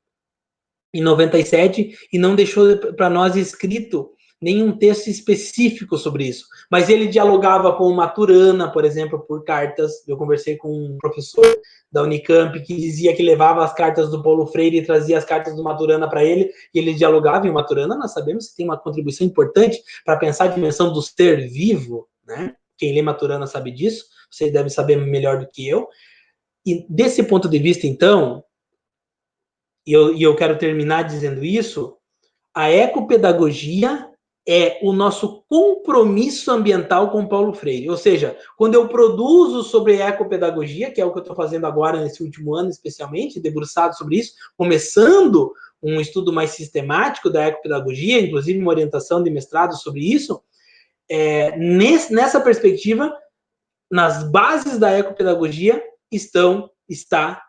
em 97 e não deixou para nós escrito nenhum texto específico sobre isso. Mas ele dialogava com o Maturana, por exemplo, por cartas. Eu conversei com um professor da Unicamp que dizia que levava as cartas do Paulo Freire e trazia as cartas do Maturana para ele, e ele dialogava. E o Maturana, nós sabemos que tem uma contribuição importante para pensar a dimensão do ser vivo, né? Quem lê Maturana sabe disso, vocês devem saber melhor do que eu. E desse ponto de vista, então, e eu quero terminar dizendo isso, a ecopedagogia é o nosso compromisso ambiental com Paulo Freire. Ou seja, quando eu produzo sobre ecopedagogia, que é o que eu estou fazendo agora nesse último ano, especialmente, debruçado sobre isso, começando um estudo mais sistemático da ecopedagogia, inclusive uma orientação de mestrado sobre isso, nessa perspectiva, nas bases da ecopedagogia está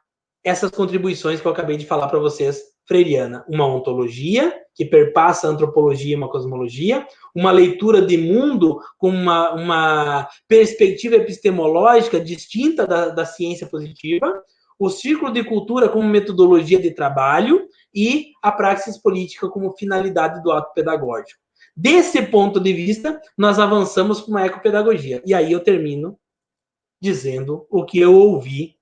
essas contribuições que eu acabei de falar para vocês, freiriana. Uma ontologia, que perpassa a antropologia e uma cosmologia, uma leitura de mundo com uma perspectiva epistemológica distinta da ciência positiva, o círculo de cultura como metodologia de trabalho e a praxis política como finalidade do ato pedagógico. Desse ponto de vista, nós avançamos para uma ecopedagogia. E aí eu termino dizendo o que eu ouvi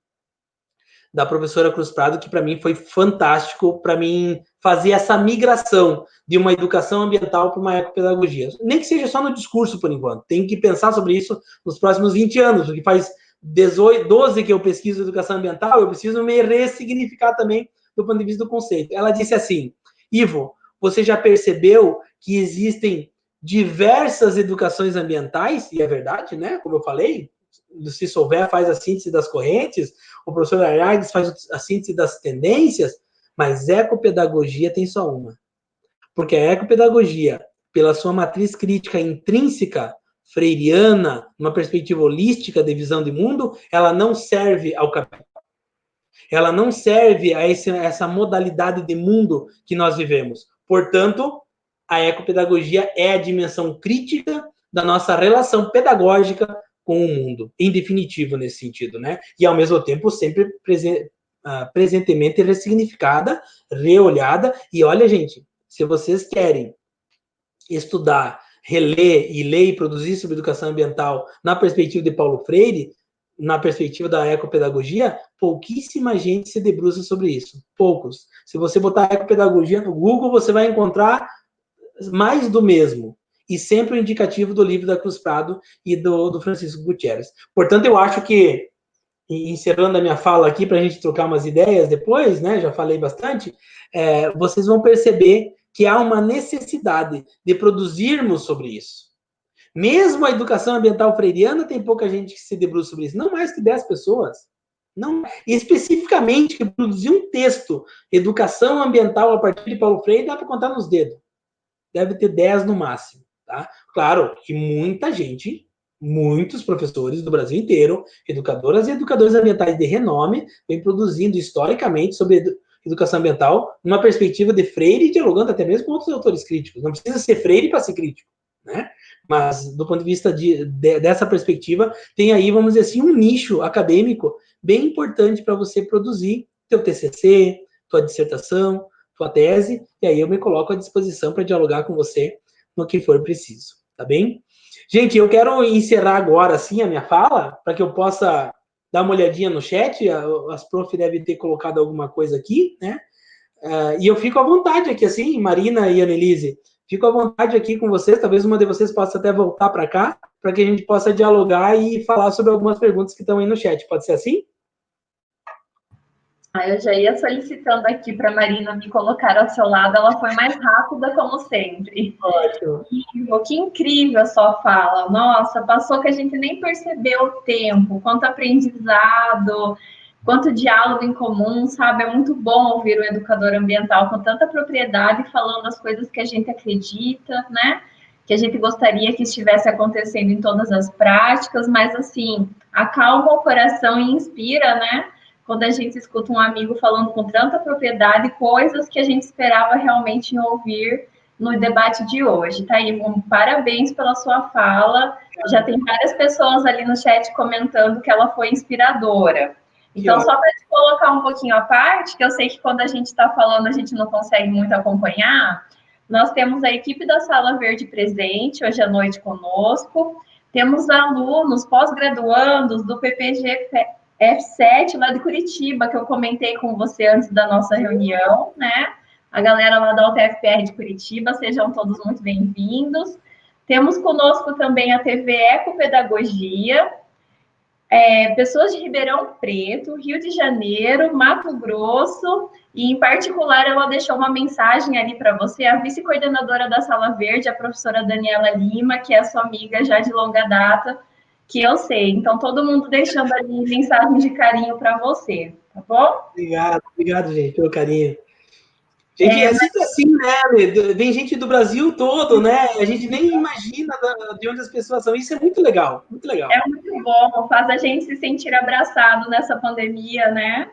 da professora Cruz Prado, que para mim foi fantástico, para mim fazer essa migração de uma educação ambiental para uma ecopedagogia. Nem que seja só no discurso, por enquanto. Tem que pensar sobre isso nos próximos 20 anos, porque faz 12 que eu pesquiso educação ambiental, eu preciso me ressignificar também do ponto de vista do conceito. Ela disse assim, Ivo, você já percebeu que existem diversas educações ambientais? E é verdade, né? Como eu falei, se souber, faz a síntese das correntes, o professor Arnaides faz a síntese das tendências, mas ecopedagogia tem só uma. Porque a ecopedagogia, pela sua matriz crítica intrínseca, freiriana, uma perspectiva holística de visão de mundo, ela não serve ao capital. Ela não serve a essa modalidade de mundo que nós vivemos. Portanto, a ecopedagogia é a dimensão crítica da nossa relação pedagógica com o mundo, em definitivo nesse sentido, né? E ao mesmo tempo sempre presentemente ressignificada, reolhada. E olha, gente, se vocês querem estudar, reler e ler e produzir sobre educação ambiental na perspectiva de Paulo Freire, na perspectiva da ecopedagogia, pouquíssima gente se debruça sobre isso. Poucos. Se você botar ecopedagogia no Google, você vai encontrar mais do mesmo. E sempre o indicativo do livro da Cruz Prado e do Francisco Gutierrez. Portanto, eu acho que, encerrando a minha fala aqui, para a gente trocar umas ideias depois, né, já falei bastante, vocês vão perceber que há uma necessidade de produzirmos sobre isso. Mesmo a educação ambiental freiriana, tem pouca gente que se debruça sobre isso. Não mais que 10 pessoas. Não, especificamente, que produzir um texto, educação ambiental a partir de Paulo Freire, dá para contar nos dedos. Deve ter 10 no máximo. Tá? Claro que muita gente, muitos professores do Brasil inteiro, educadoras e educadores ambientais de renome, vem produzindo historicamente sobre educação ambiental numa perspectiva de Freire, dialogando até mesmo com outros autores críticos. Não precisa ser Freire para ser crítico, né? Mas, do ponto de vista dessa perspectiva, tem aí, vamos dizer assim, um nicho acadêmico bem importante para você produzir teu TCC, tua dissertação, tua tese, e aí eu me coloco à disposição para dialogar com você no que for preciso, tá bem? Gente, eu quero encerrar agora, assim, a minha fala, para que eu possa dar uma olhadinha no chat, as prof devem ter colocado alguma coisa aqui, né? E eu fico à vontade aqui, assim, Marina e Annelise, Fico à vontade aqui com vocês, talvez uma de vocês possa até voltar para cá, para que a gente possa dialogar e falar sobre algumas perguntas que estão aí no chat. Pode ser assim? Eu já ia solicitando aqui para a Marina me colocar ao seu lado, ela foi mais rápida, como sempre. Ótimo. Ivo, que incrível a sua fala. Nossa, passou que a gente nem percebeu o tempo, quanto aprendizado, quanto diálogo em comum, sabe? É muito bom ouvir o educador ambiental com tanta propriedade, falando as coisas que a gente acredita, né? Que a gente gostaria que estivesse acontecendo em todas as práticas, mas assim, acalma o coração e inspira, né? Quando a gente escuta um amigo falando com tanta propriedade coisas que a gente esperava realmente ouvir no debate de hoje. Tá, Ivo? Parabéns pela sua fala. Já tem várias pessoas ali no chat comentando que ela foi inspiradora. Então, só para te colocar um pouquinho à parte, que eu sei que quando a gente está falando a gente não consegue muito acompanhar, nós temos a equipe da Sala Verde presente hoje à noite conosco, temos alunos pós-graduandos do PPG F7 lá de Curitiba, que eu comentei com você antes da nossa reunião, né? A galera lá da UTFPR de Curitiba, sejam todos muito bem-vindos. Temos conosco também a TV Ecopedagogia, pessoas de Ribeirão Preto, Rio de Janeiro, Mato Grosso, e em particular ela deixou uma mensagem ali para você, a vice-coordenadora da Sala Verde, a professora Daniela Lima, que é sua amiga já de longa data, que eu sei. Então, todo mundo deixando ali mensagem de carinho para você, tá bom? Obrigado, gente, pelo carinho. Gente, é sempre assim, né? Vem gente do Brasil todo, né? A gente nem imagina de onde as pessoas são. Isso é muito legal, muito legal. É muito bom, faz a gente se sentir abraçado nessa pandemia, né?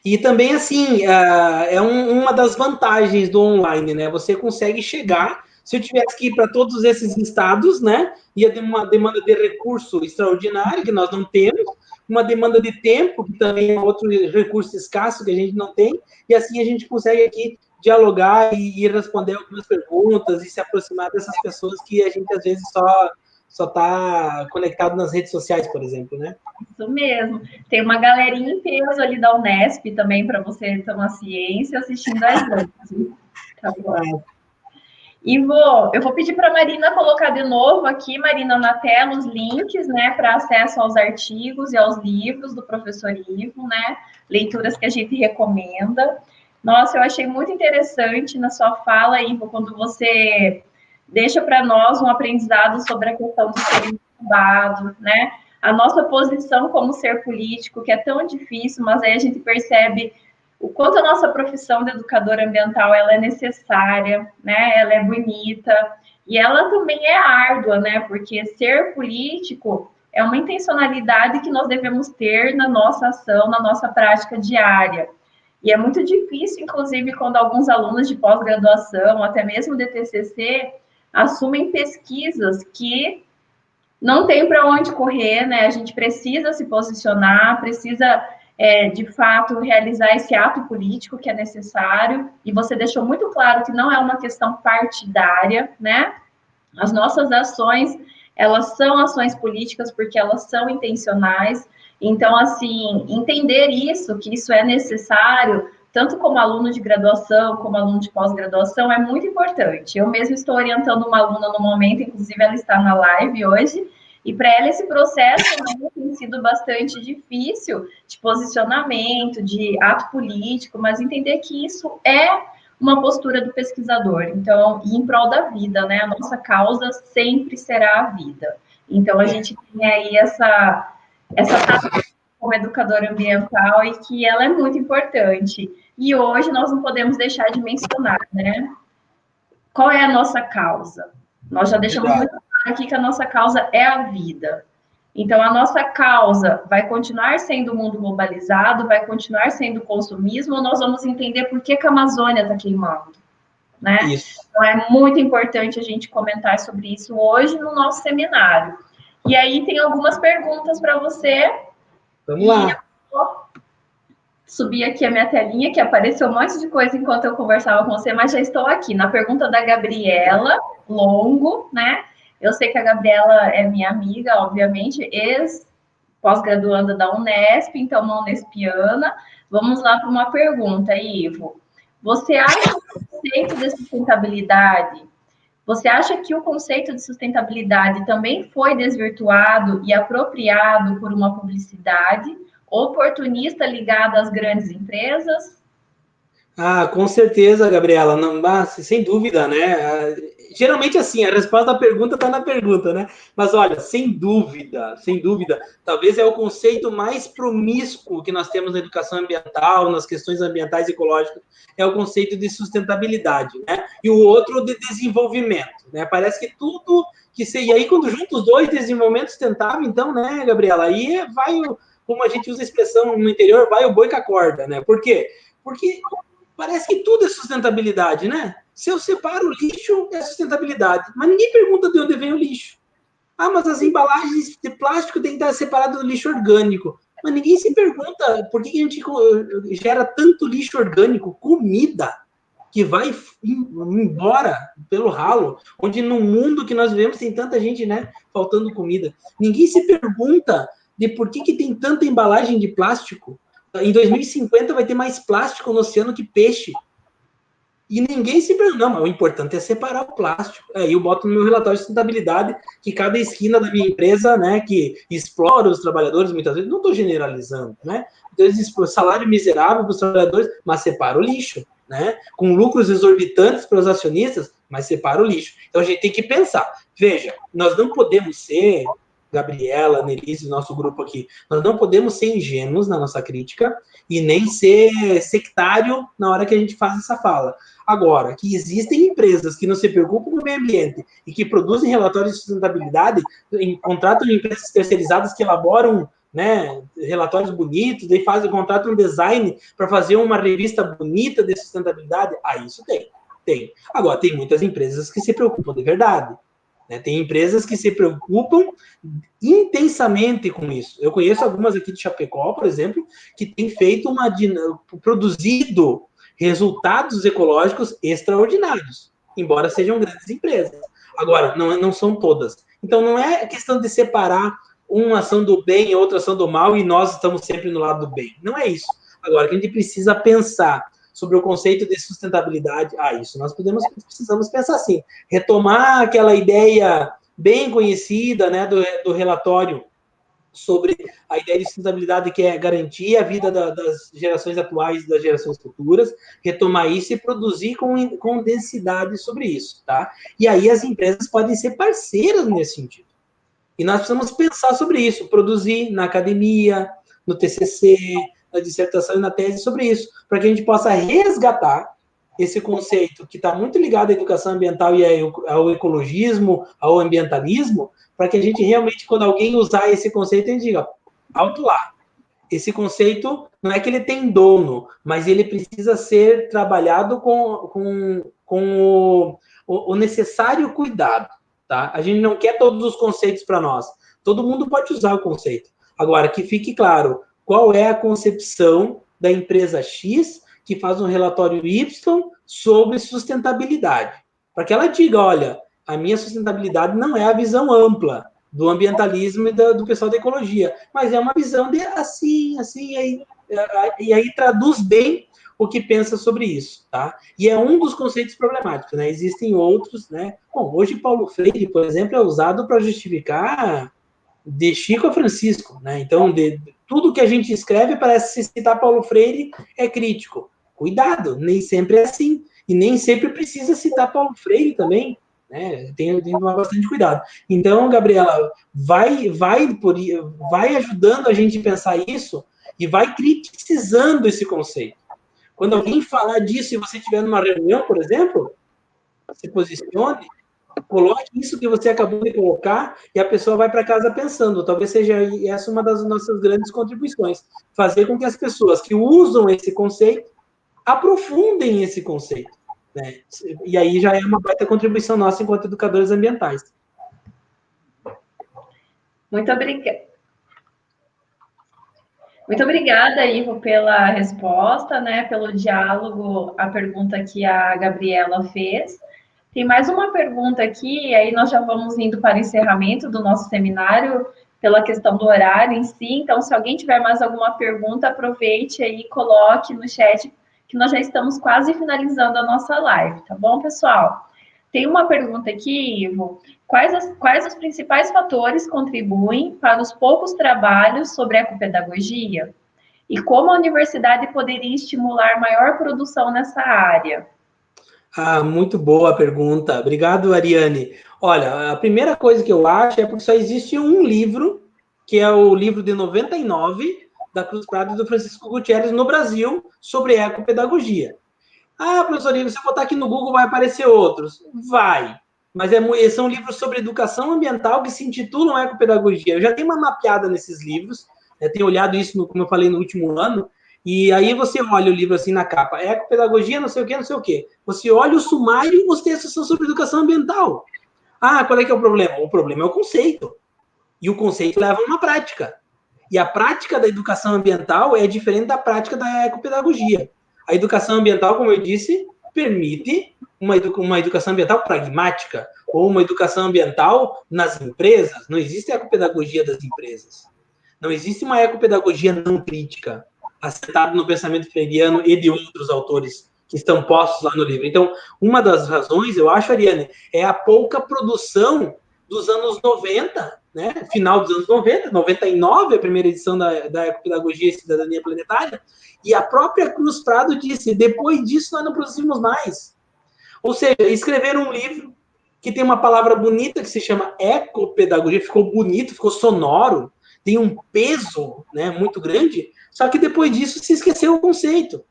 E também, assim, uma das vantagens do online, né? Você consegue chegar, se eu tivesse que ir para todos esses estados, né? Ia ter uma demanda de recurso extraordinária, que nós não temos, uma demanda de tempo, que também é outro recurso escasso que a gente não tem, e assim a gente consegue aqui dialogar e responder algumas perguntas e se aproximar dessas pessoas que a gente, às vezes, só está conectado nas redes sociais, por exemplo, né? Isso mesmo. Tem uma galerinha em peso ali da Unesp também para você tomar ciência assistindo a gente. Tá bom. Ivo, eu vou pedir para a Marina colocar de novo aqui, Marina, na tela, os links, né, para acesso aos artigos e aos livros do professor Ivo, né, leituras que a gente recomenda. Nossa, eu achei muito interessante na sua fala, Ivo, quando você deixa para nós um aprendizado sobre a questão do ser incubado, né, a nossa posição como ser político, que é tão difícil, mas aí a gente percebe o quanto a nossa profissão de educadora ambiental ela é necessária, né? Ela é bonita e ela também é árdua, né? Porque ser político é uma intencionalidade que nós devemos ter na nossa ação, na nossa prática diária. E é muito difícil, inclusive, quando alguns alunos de pós-graduação, até mesmo de TCC, assumem pesquisas que não tem para onde correr, né? A gente precisa se posicionar, precisa de fato, realizar esse ato político que é necessário, e você deixou muito claro que não é uma questão partidária, né? As nossas ações, elas são ações políticas porque elas são intencionais, então, assim, entender isso, que isso é necessário, tanto como aluno de graduação, como aluno de pós-graduação, é muito importante. Eu mesmo estou orientando uma aluna no momento, inclusive ela está na live hoje, e para ela esse processo tem sido bastante difícil de posicionamento, de ato político, mas entender que isso é uma postura do pesquisador. Então, e em prol da vida, né? A nossa causa sempre será a vida. Então, a gente tem aí essa tarefa como educadora ambiental e que ela é muito importante. E hoje nós não podemos deixar de mencionar, né? Qual é a nossa causa? Nós já deixamos muito claro aqui que a nossa causa é a vida. Então, a nossa causa vai continuar sendo o mundo globalizado, vai continuar sendo o consumismo, ou nós vamos entender por que a Amazônia está queimando, né? Isso. Então, é muito importante a gente comentar sobre isso hoje no nosso seminário. E aí, tem algumas perguntas para você. Vamos lá. Subir aqui a minha telinha, que apareceu um monte de coisa enquanto eu conversava com você, mas já estou aqui. Na pergunta da Gabriela Longo, né? Eu sei que a Gabriela é minha amiga, obviamente, ex-pós-graduanda da Unesp, então uma unespiana. Vamos lá para uma pergunta, Ivo. Você acha que o conceito de sustentabilidade Você acha que o conceito de sustentabilidade também foi desvirtuado e apropriado por uma publicidade oportunista ligada às grandes empresas? Ah, com certeza, Gabriela, não, sem dúvida, né? Geralmente, assim, a resposta da pergunta está na pergunta, né? Mas olha, sem dúvida, talvez é o conceito mais promíscuo que nós temos na educação ambiental, nas questões ambientais e ecológicas, é o conceito de sustentabilidade, né? E o outro de desenvolvimento, né? Parece que tudo que se... E aí, quando junta os dois, desenvolvimento sustentável, então, né, Gabriela, aí vai, como a gente usa a expressão no interior, vai o boi com a corda, né? Por quê? Porque parece que tudo é sustentabilidade, né? Se eu separo o lixo, é sustentabilidade. Mas ninguém pergunta de onde vem o lixo. Ah, mas as embalagens de plástico têm que estar separadas do lixo orgânico. Mas ninguém se pergunta por que a gente gera tanto lixo orgânico, comida, que vai embora pelo ralo, onde no mundo que nós vivemos tem tanta gente, né, faltando comida. Ninguém se pergunta de por que tem tanta embalagem de plástico. Em 2050 vai ter mais plástico no oceano que peixe. E ninguém se pergunta, não, mas o importante é separar o plástico. Aí eu boto no meu relatório de sustentabilidade que cada esquina da minha empresa, né, que explora os trabalhadores, muitas vezes, não estou generalizando, né? Então, eles salário miserável para os trabalhadores, mas separa o lixo, né? Com lucros exorbitantes para os acionistas, mas separa o lixo. Então, a gente tem que pensar. Veja, nós não podemos ser, Gabriela, Nelise, nosso grupo aqui, nós não podemos ser ingênuos na nossa crítica e nem ser sectário na hora que a gente faz essa fala. Agora, que existem empresas que não se preocupam com o meio ambiente e que produzem relatórios de sustentabilidade, contratam empresas terceirizadas que elaboram, né, relatórios bonitos, daí contratam um design para fazer uma revista bonita de sustentabilidade, isso tem. Agora, tem muitas empresas que se preocupam de verdade. Né? Tem empresas que se preocupam intensamente com isso. Eu conheço algumas aqui de Chapecó, por exemplo, que têm feito produzido resultados ecológicos extraordinários, embora sejam grandes empresas. Agora, não são todas. Então, não é questão de separar uma ação do bem e outra ação do mal e nós estamos sempre no lado do bem. Não é isso. Agora, que a gente precisa pensar sobre o conceito de sustentabilidade, isso nós precisamos pensar assim, retomar aquela ideia bem conhecida, né, do relatório sobre a ideia de sustentabilidade, que é garantir a vida das gerações atuais e das gerações futuras, retomar isso e produzir com densidade sobre isso, tá? E aí as empresas podem ser parceiras nesse sentido. E nós precisamos pensar sobre isso, produzir na academia, no TCC, na dissertação e na tese sobre isso, para que a gente possa resgatar esse conceito que está muito ligado à educação ambiental e ao ecologismo, ao ambientalismo, para que a gente realmente, quando alguém usar esse conceito, a gente diga, alto lá. Esse conceito não é que ele tem dono, mas ele precisa ser trabalhado com o necessário cuidado. Tá? A gente não quer todos os conceitos para nós. Todo mundo pode usar o conceito. Agora, que fique claro qual é a concepção da empresa X que faz um relatório Y sobre sustentabilidade. Para que ela diga, olha, a minha sustentabilidade não é a visão ampla do ambientalismo e do pessoal da ecologia, mas é uma visão de assim, e aí traduz bem o que pensa sobre isso, tá? E é um dos conceitos problemáticos, né? Existem outros, né? Bom, hoje Paulo Freire, por exemplo, é usado para justificar de Chico a Francisco, né? Então, tudo que a gente escreve parece se citar Paulo Freire é crítico. Cuidado, nem sempre é assim. E nem sempre precisa citar Paulo Freire também, né? Tem que tomar bastante cuidado. Então, Gabriela, vai ajudando a gente a pensar isso e vai criticizando esse conceito. Quando alguém falar disso e você estiver numa reunião, por exemplo, se posicione, coloque isso que você acabou de colocar e a pessoa vai para casa pensando. Talvez seja essa uma das nossas grandes contribuições. Fazer com que as pessoas que usam esse conceito aprofundem esse conceito. Né? E aí já é uma baita contribuição nossa enquanto educadores ambientais. Muito obrigada. Muito obrigada, Ivo, pela resposta, né, pelo diálogo, a pergunta que a Gabriela fez. Tem mais uma pergunta aqui, e aí nós já vamos indo para o encerramento do nosso seminário, pela questão do horário em si. Então, se alguém tiver mais alguma pergunta, aproveite aí e coloque no chat, que nós já estamos quase finalizando a nossa live, tá bom, pessoal? Tem uma pergunta aqui, Ivo. Quais os principais fatores contribuem para os poucos trabalhos sobre ecopedagogia? E como a universidade poderia estimular maior produção nessa área? Ah, muito boa a pergunta. Obrigado, Ariane. Olha, a primeira coisa que eu acho é porque só existe um livro, que é o livro de 99, da Cruz Prado e do Francisco Gutierrez, no Brasil, sobre ecopedagogia. Ah, professor, se eu botar aqui no Google vai aparecer outros. Vai. Mas são livros sobre educação ambiental que se intitulam ecopedagogia. Eu já dei uma mapeada nesses livros, tenho olhado isso, como eu falei, no último ano, e aí você olha o livro assim na capa, ecopedagogia, não sei o quê, não sei o quê. Você olha o sumário, os textos são sobre educação ambiental. Ah, qual é que é o problema? O problema é o conceito. E o conceito leva a uma prática. E a prática da educação ambiental é diferente da prática da ecopedagogia. A educação ambiental, como eu disse, permite uma educação ambiental pragmática, ou uma educação ambiental nas empresas. Não existe ecopedagogia das empresas. Não existe uma ecopedagogia não crítica, assentada no pensamento freiriano e de outros autores que estão postos lá no livro. Então, uma das razões, eu acho, Ariane, é a pouca produção dos anos 90, né? Final dos anos 90, 99, a primeira edição da Ecopedagogia e Cidadania Planetária, e a própria Cruz Prado disse, depois disso nós não produzimos mais. Ou seja, escreveram um livro que tem uma palavra bonita que se chama ecopedagogia, ficou bonito, ficou sonoro, tem um peso, né, muito grande, só que depois disso se esqueceu o conceito.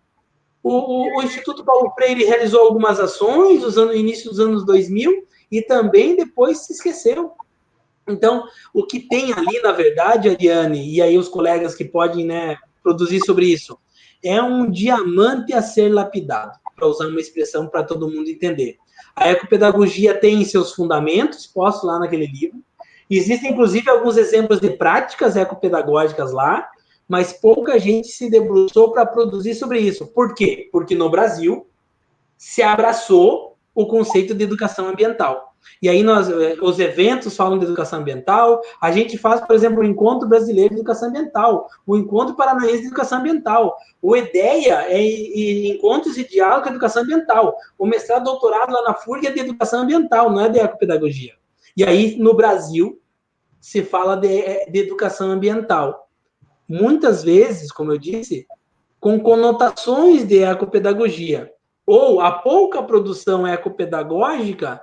O Instituto Paulo Freire realizou algumas ações no início dos anos 2000 e também depois se esqueceu. Então, o que tem ali, na verdade, Ariane, e aí os colegas que podem, né, produzir sobre isso, é um diamante a ser lapidado, para usar uma expressão para todo mundo entender. A ecopedagogia tem seus fundamentos, postos lá naquele livro. Existem, inclusive, alguns exemplos de práticas ecopedagógicas lá, mas pouca gente se debruçou para produzir sobre isso. Por quê? Porque no Brasil se abraçou o conceito de educação ambiental. E aí os eventos falam de educação ambiental, a gente faz, por exemplo, o Encontro Brasileiro de Educação Ambiental, o Encontro Paranaense de Educação Ambiental, o EDEA é Encontros e Diálogo de Educação Ambiental, o mestrado, doutorado lá na FURG é de Educação Ambiental, não é de ecopedagogia. E aí, no Brasil, se fala de educação ambiental. Muitas vezes, como eu disse, com conotações de ecopedagogia, ou a pouca produção ecopedagógica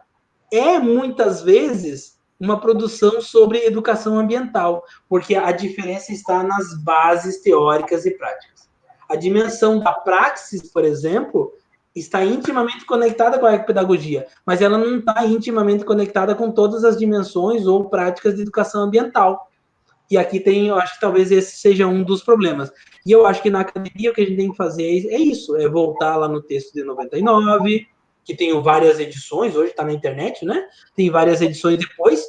é, muitas vezes, uma produção sobre educação ambiental, porque a diferença está nas bases teóricas e práticas. A dimensão da praxis, por exemplo, está intimamente conectada com a ecopedagogia, mas ela não está intimamente conectada com todas as dimensões ou práticas de educação ambiental. E aqui tem, eu acho que talvez esse seja um dos problemas. E eu acho que na academia o que a gente tem que fazer é isso, é voltar lá no texto de 99, que tem várias edições, hoje está na internet, né? Tem várias edições depois.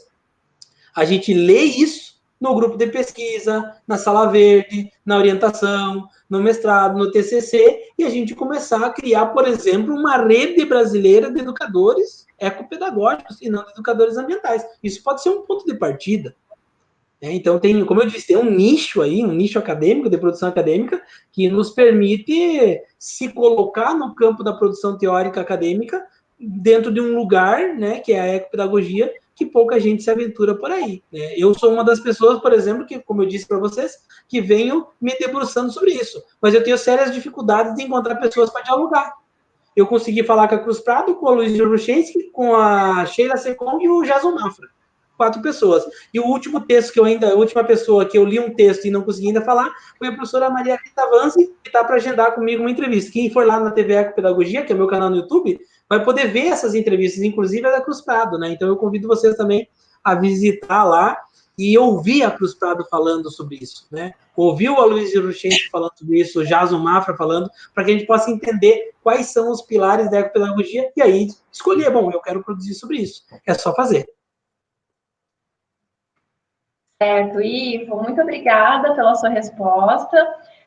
A gente lê isso no grupo de pesquisa, na sala verde, na orientação, no mestrado, no TCC, e a gente começar a criar, por exemplo, uma rede brasileira de educadores ecopedagógicos e não de educadores ambientais. Isso pode ser um ponto de partida. Então, tem, como eu disse, tem um nicho aí, um nicho acadêmico, de produção acadêmica, que nos permite se colocar no campo da produção teórica acadêmica dentro de um lugar, né, que é a ecopedagogia, que pouca gente se aventura por aí. Né? Eu sou uma das pessoas, por exemplo, que, como eu disse para vocês, que venho me debruçando sobre isso, mas eu tenho sérias dificuldades de encontrar pessoas para dialogar. Eu consegui falar com a Cruz Prado, com a Luiz Juruchensky, com a Sheila Secom e o Jason Mafra. 4 pessoas. E o último texto que a última pessoa que eu li um texto e não consegui ainda falar foi a professora Maria Rita Vanzi, que está para agendar comigo uma entrevista. Quem for lá na TV Ecopedagogia, que é o meu canal no YouTube, vai poder ver essas entrevistas, inclusive a da Cruz Prado, né? Então eu convido vocês também a visitar lá e ouvir a Cruz Prado falando sobre isso, né? Ouvir o Aloysio Ruchense falando sobre isso, o Jason Mafra falando, para que a gente possa entender quais são os pilares da ecopedagogia e aí escolher, bom, eu quero produzir sobre isso. É só fazer. Certo, Ivo, muito obrigada pela sua resposta.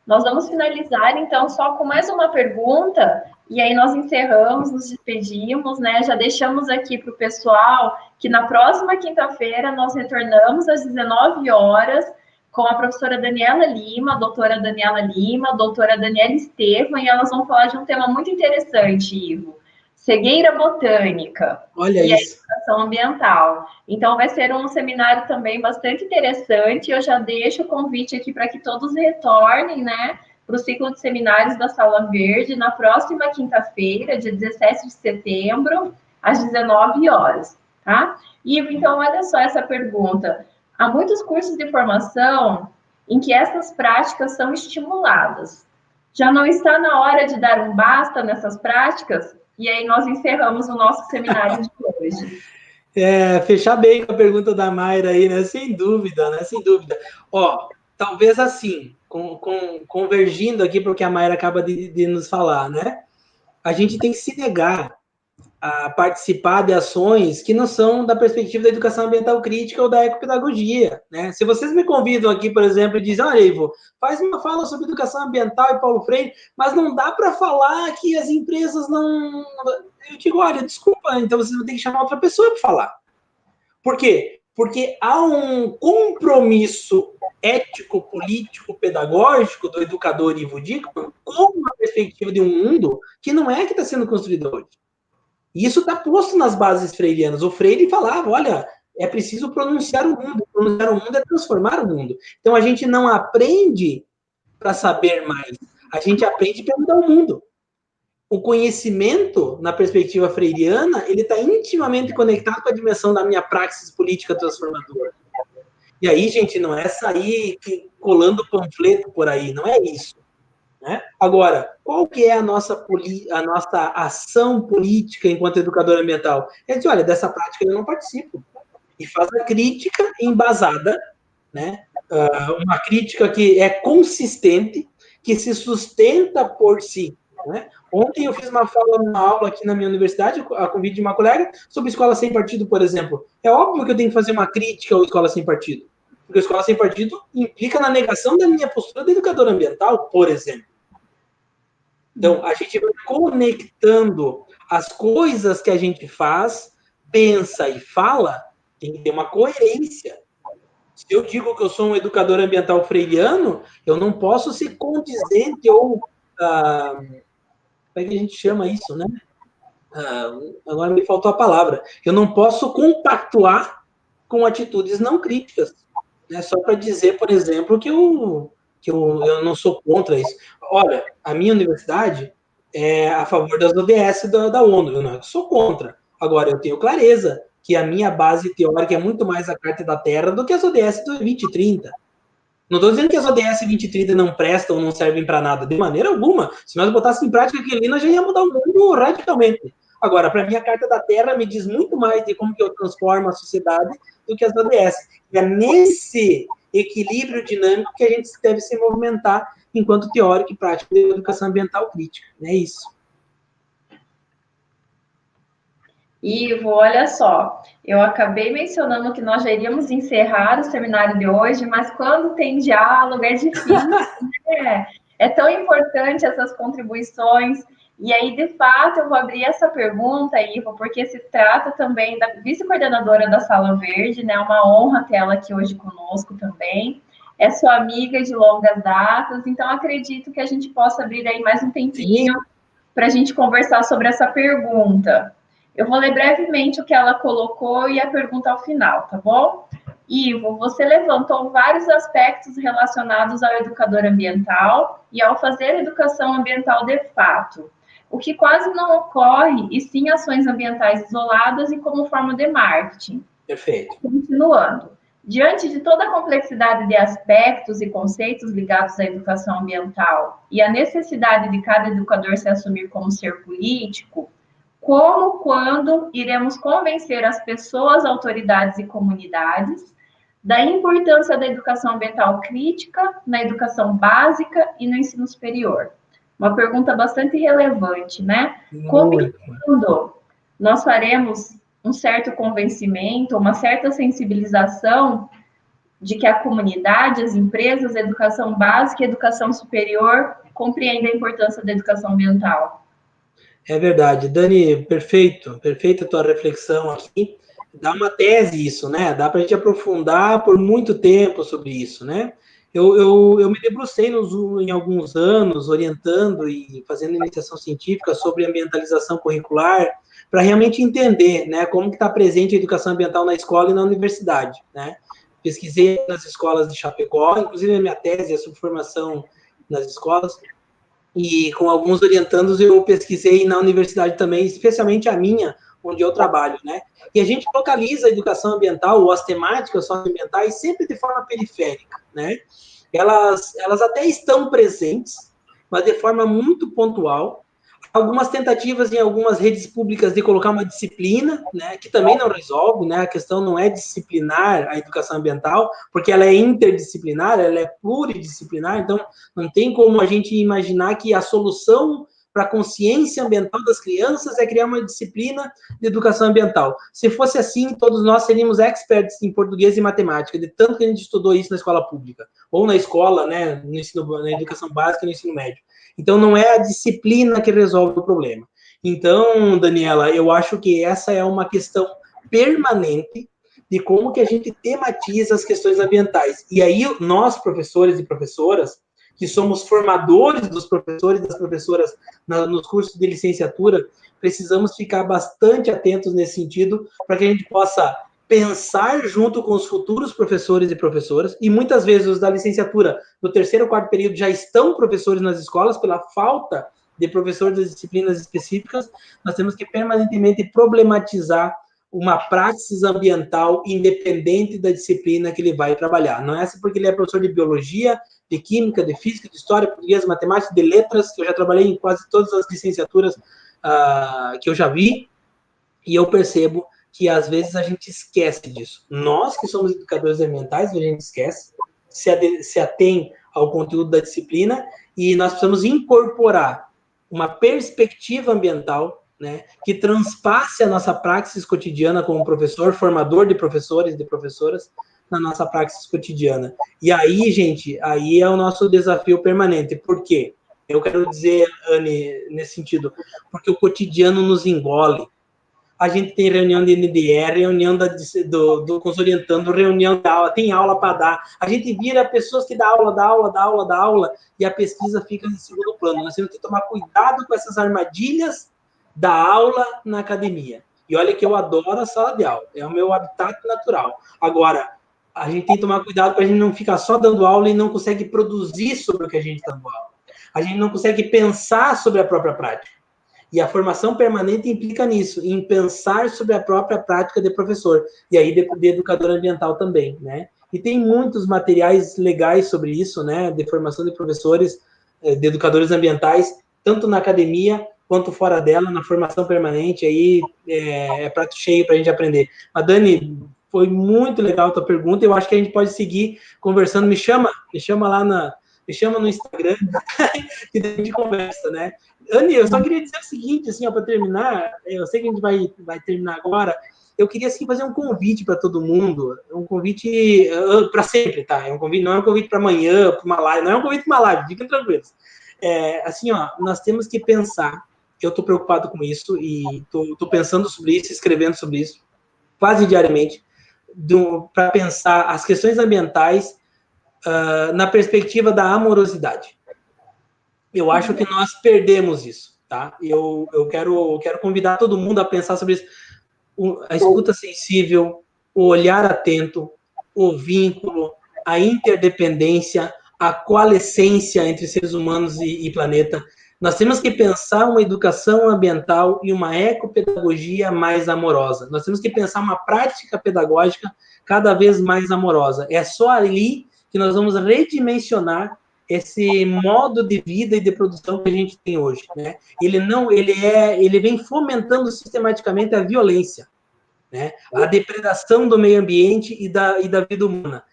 Nós vamos finalizar, então, só com mais uma pergunta, e aí nós encerramos, nos despedimos, né? Já deixamos aqui para o pessoal que na próxima quinta-feira nós retornamos às 19 horas com a professora Daniela Lima, a doutora Daniela Lima, a doutora Daniela Estevam, e elas vão falar de um tema muito interessante, Ivo. cegueira botânica Olha e a isso. educação ambiental. Então, vai ser um seminário também bastante interessante. Eu já deixo o convite aqui para que todos retornem, né, para o ciclo de seminários da Sala Verde na próxima quinta-feira, dia 17 de setembro, às 19 horas, tá? E então, olha só essa pergunta. Há muitos cursos de formação em que essas práticas são estimuladas. Já não está na hora de dar um basta nessas práticas? E aí nós encerramos o nosso seminário de hoje. Fechar bem com a pergunta da Mayra aí, né? Sem dúvida, né? Sem dúvida. Ó, talvez assim, convergindo aqui para o que a Mayra acaba de nos falar, né? A gente tem que se negar a participar de ações que não são da perspectiva da educação ambiental crítica ou da ecopedagogia, né? Se vocês me convidam aqui, por exemplo, e dizem, olha, Ivo, faz uma fala sobre educação ambiental e Paulo Freire, mas não dá para falar que as empresas não... Eu digo, olha, desculpa, então vocês vão ter que chamar outra pessoa para falar. Por quê? Porque há um compromisso ético, político, pedagógico do educador Ivo Dickmann com a perspectiva de um mundo que não é que está sendo construído hoje. E isso está posto nas bases freirianas. O Freire falava, olha, é preciso pronunciar o mundo. Pronunciar o mundo é transformar o mundo. Então, a gente não aprende para saber mais. A gente aprende para mudar o mundo. O conhecimento, na perspectiva freiriana, ele está intimamente conectado com a dimensão da minha praxis política transformadora. E aí, gente, não é sair colando panfleto por aí, não é isso. Né? Agora, qual que é a nossa ação política enquanto educador ambiental? É dizer, olha, dessa prática eu não participo. E faz a crítica embasada, né? Uma crítica que é consistente, que se sustenta por si. Né? Ontem eu fiz uma aula aqui na minha universidade, a convite de uma colega, sobre escola sem partido, por exemplo. É óbvio que eu tenho que fazer uma crítica à escola sem partido. Porque a escola sem partido implica na negação da minha postura de educador ambiental, por exemplo. Então, a gente vai conectando as coisas que a gente faz, pensa e fala, tem que ter uma coerência. Se eu digo que eu sou um educador ambiental freiriano, eu não posso ser condizente ou... como é que a gente chama isso, né? Agora me faltou a palavra. Eu não posso compactuar com atitudes não críticas. Né? Só para dizer, por exemplo, que eu não sou contra isso. Olha, a minha universidade é a favor das ODS da ONU. Eu não sou contra. Agora, eu tenho clareza que a minha base teórica é muito mais a Carta da Terra do que as ODS do 2030. Não estou dizendo que as ODS 2030 não prestam ou não servem para nada, de maneira alguma. Se nós botássemos em prática aquilo ali, nós já ia mudar o mundo radicalmente. Agora, para mim, a Carta da Terra me diz muito mais de como que eu transformo a sociedade do que as ODS. E é nesse equilíbrio dinâmico que a gente deve se movimentar enquanto teórico e prático de educação ambiental crítica. É isso. Ivo, olha só, eu acabei mencionando que nós já iríamos encerrar o seminário de hoje, mas quando tem diálogo é difícil, né? É tão importante essas contribuições. E aí, de fato, eu vou abrir essa pergunta, Ivo, porque se trata também da vice-coordenadora da Sala Verde, né? Uma honra ter ela aqui hoje conosco também. É sua amiga de longas datas, então acredito que a gente possa abrir aí mais um tempinho para a gente conversar sobre essa pergunta. Eu vou ler brevemente o que ela colocou e a pergunta ao final, tá bom? Ivo, você levantou vários aspectos relacionados ao educador ambiental e ao fazer educação ambiental de fato, o que quase não ocorre, e sim ações ambientais isoladas e como forma de marketing. Perfeito. Continuando. Diante de toda a complexidade de aspectos e conceitos ligados à educação ambiental e a necessidade de cada educador se assumir como ser político, como, quando iremos convencer as pessoas, autoridades e comunidades da importância da educação ambiental crítica na educação básica e no ensino superior? Uma pergunta bastante relevante, né? Como e quando nós faremos um certo convencimento, uma certa sensibilização de que a comunidade, as empresas, a educação básica e a educação superior compreendem a importância da educação ambiental? É verdade. Dani, perfeita a tua reflexão aqui. Dá uma tese isso, né? Dá para a gente aprofundar por muito tempo sobre isso, né? Eu me debrucei em alguns anos, orientando e fazendo iniciação científica sobre ambientalização curricular, para realmente entender, né, como que está presente a educação ambiental na escola e na universidade, né? Pesquisei nas escolas de Chapecó, inclusive a minha tese é sobre formação nas escolas, e com alguns orientandos eu pesquisei na universidade também, especialmente a minha, onde eu trabalho, né? E a gente localiza a educação ambiental ou as temáticas socioambientais sempre de forma periférica, né? Elas até estão presentes, mas de forma muito pontual. Algumas tentativas em algumas redes públicas de colocar uma disciplina, né, que também não resolve, né, a questão não é disciplinar a educação ambiental, porque ela é interdisciplinar, ela é pluridisciplinar, então não tem como a gente imaginar que a solução para a consciência ambiental das crianças é criar uma disciplina de educação ambiental. Se fosse assim, todos nós seríamos experts em português e matemática, de tanto que a gente estudou isso na escola pública, ou na escola, né, no ensino, na educação básica e no ensino médio. Então, não é a disciplina que resolve o problema. Então, Daniela, eu acho que essa é uma questão permanente de como que a gente tematiza as questões ambientais. E aí, nós, professores e professoras, que somos formadores dos professores e das professoras nos cursos de licenciatura, precisamos ficar bastante atentos nesse sentido, para que a gente possa pensar junto com os futuros professores e professoras, e muitas vezes os da licenciatura, no terceiro ou quarto período, já estão professores nas escolas, pela falta de professores das disciplinas específicas. Nós temos que permanentemente problematizar uma praxis ambiental independente da disciplina que ele vai trabalhar. Não é assim porque ele é professor de biologia, de química, de física, de história, português, matemática, de letras, que eu já trabalhei em quase todas as licenciaturas que eu já vi, e eu percebo que às vezes a gente esquece disso. Nós que somos educadores ambientais, a gente esquece, se atém ao conteúdo da disciplina, e nós precisamos incorporar uma perspectiva ambiental, né, que transpasse a nossa praxis cotidiana como professor, formador de professores e de professoras, na nossa praxis cotidiana. E aí, gente, aí é o nosso desafio permanente. Por quê? Eu quero dizer, Anne, nesse sentido, porque o cotidiano nos engole. A gente tem reunião de NDR, reunião com os orientando, reunião da aula, tem aula para dar. A gente vira pessoas que dá aula, e a pesquisa fica em segundo plano. Nós temos que tomar cuidado com essas armadilhas da aula na academia. E olha que eu adoro a sala de aula, é o meu habitat natural. Agora, a gente tem que tomar cuidado para a gente não ficar só dando aula e não consegue produzir sobre o que a gente está dando aula. A gente não consegue pensar sobre a própria prática. E a formação permanente implica nisso, em pensar sobre a própria prática de professor, e aí de educador ambiental também, né? E tem muitos materiais legais sobre isso, né? De formação de professores, de educadores ambientais, tanto na academia quanto fora dela, na formação permanente, aí é prato cheio para a gente aprender. Mas, Dani, foi muito legal a tua pergunta, eu acho que a gente pode seguir conversando. Me chama no Instagram, que a gente conversa, né? Anny, eu só queria dizer o seguinte, assim, para terminar, eu sei que a gente vai terminar agora, eu queria, assim, fazer um convite para todo mundo, um convite para sempre, tá? Não é um convite para amanhã, para uma live, não é um convite para uma live, fiquem tranquilos. Assim, ó, nós temos que pensar, eu estou preocupado com isso, e estou pensando sobre isso, escrevendo sobre isso, quase diariamente, para pensar as questões ambientais na perspectiva da amorosidade. Eu acho que nós perdemos isso, tá? Eu quero convidar todo mundo a pensar sobre isso. A escuta sensível, o olhar atento, o vínculo, a interdependência, a coalescência entre seres humanos e planeta. Nós temos que pensar uma educação ambiental e uma ecopedagogia mais amorosa. Nós temos que pensar uma prática pedagógica cada vez mais amorosa. É só ali que nós vamos redimensionar esse modo de vida e de produção que a gente tem hoje, né? Ele vem fomentando sistematicamente a violência, né? A depredação do meio ambiente e da vida humana,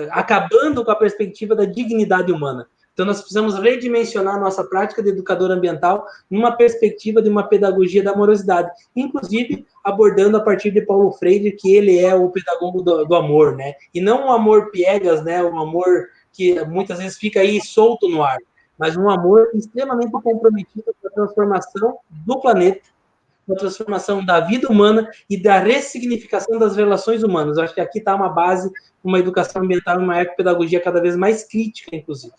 acabando com a perspectiva da dignidade humana. Então, nós precisamos redimensionar a nossa prática de educador ambiental numa perspectiva de uma pedagogia da amorosidade, inclusive abordando a partir de Paulo Freire, que ele é o pedagogo do amor, né? E não um amor piegas, né? Um amor que muitas vezes fica aí solto no ar, mas um amor extremamente comprometido com a transformação do planeta, da transformação da vida humana e da ressignificação das relações humanas. Eu acho que aqui está uma base, uma educação ambiental, uma ecopedagogia cada vez mais crítica, inclusive.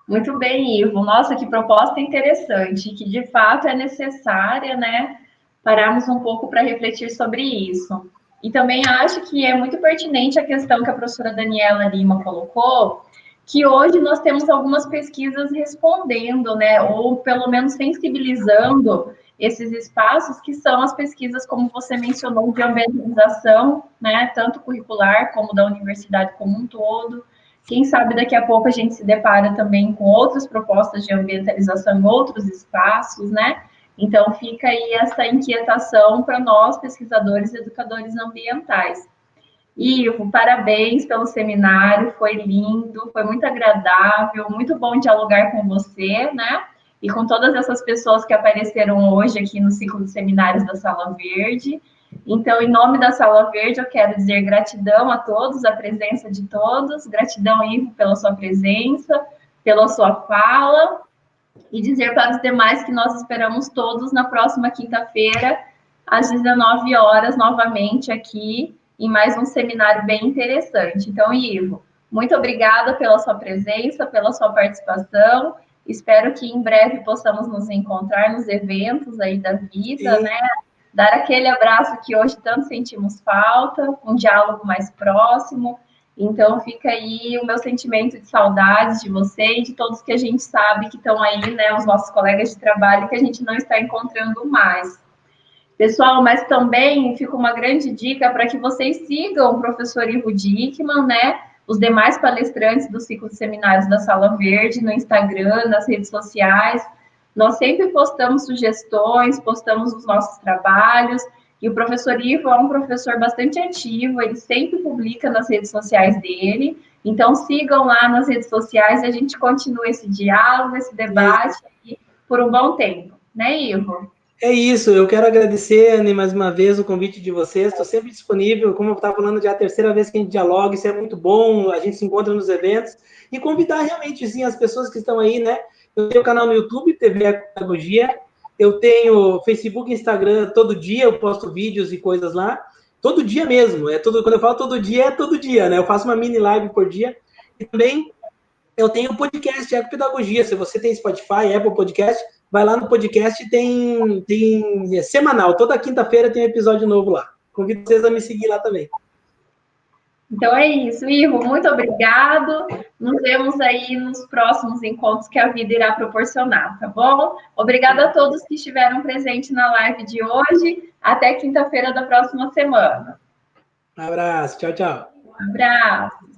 Muito bem, Ivo. Nossa, que proposta interessante, que de fato é necessária, né? Pararmos um pouco para refletir sobre isso. E também acho que é muito pertinente a questão que a professora Daniela Lima colocou, que hoje nós temos algumas pesquisas respondendo, né? Ou pelo menos sensibilizando esses espaços que são as pesquisas, como você mencionou, de ambientalização, né? Tanto curricular como da universidade como um todo. Quem sabe daqui a pouco a gente se depara também com outras propostas de ambientalização em outros espaços, né? Então fica aí essa inquietação para nós, pesquisadores e educadores ambientais. Ivo, parabéns pelo seminário, foi lindo, foi muito agradável, muito bom dialogar com você, né? E com todas essas pessoas que apareceram hoje aqui no ciclo de seminários da Sala Verde. Então, em nome da Sala Verde, eu quero dizer gratidão a todos, a presença de todos, gratidão, Ivo, pela sua presença, pela sua fala, e dizer para os demais que nós esperamos todos na próxima quinta-feira, às 19 horas, novamente aqui, em mais um seminário bem interessante. Então, Ivo, muito obrigada pela sua presença, pela sua participação. Espero que em breve possamos nos encontrar nos eventos aí da vida, né? Dar aquele abraço que hoje tanto sentimos falta, um diálogo mais próximo. Então, fica aí o meu sentimento de saudades de você e de todos que a gente sabe que estão aí, né, os nossos colegas de trabalho, que a gente não está encontrando mais. Pessoal, mas também fica uma grande dica para que vocês sigam o professor Ivo Dickmann, né, os demais palestrantes do ciclo de seminários da Sala Verde, no Instagram, nas redes sociais. Nós sempre postamos sugestões, postamos os nossos trabalhos, e o professor Ivo é um professor bastante ativo, ele sempre publica nas redes sociais dele. Então, sigam lá nas redes sociais e a gente continua esse diálogo, esse debate por um bom tempo. Né, Ivo? É isso, eu quero agradecer, Anne, mais uma vez o convite de vocês. Estou sempre disponível, como eu estava falando, já é a terceira vez que a gente dialoga, isso é muito bom, a gente se encontra nos eventos. E convidar realmente, sim, as pessoas que estão aí, né? Eu tenho um canal no YouTube, TV Ecopedagogia, eu tenho Facebook e Instagram, todo dia eu posto vídeos e coisas lá, todo dia mesmo, quando eu falo todo dia, é todo dia, né? Eu faço uma mini live por dia. E também eu tenho o podcast Ecopedagogia, se você tem Spotify, Apple Podcast, vai lá no podcast, é semanal, toda quinta-feira tem um episódio novo lá. Convido vocês a me seguir lá também. Então é isso, Ivo, muito obrigado. Nos vemos aí nos próximos encontros que a vida irá proporcionar, tá bom? Obrigada a todos que estiveram presentes na live de hoje. Até quinta-feira da próxima semana. Um abraço, tchau, tchau. Um abraço.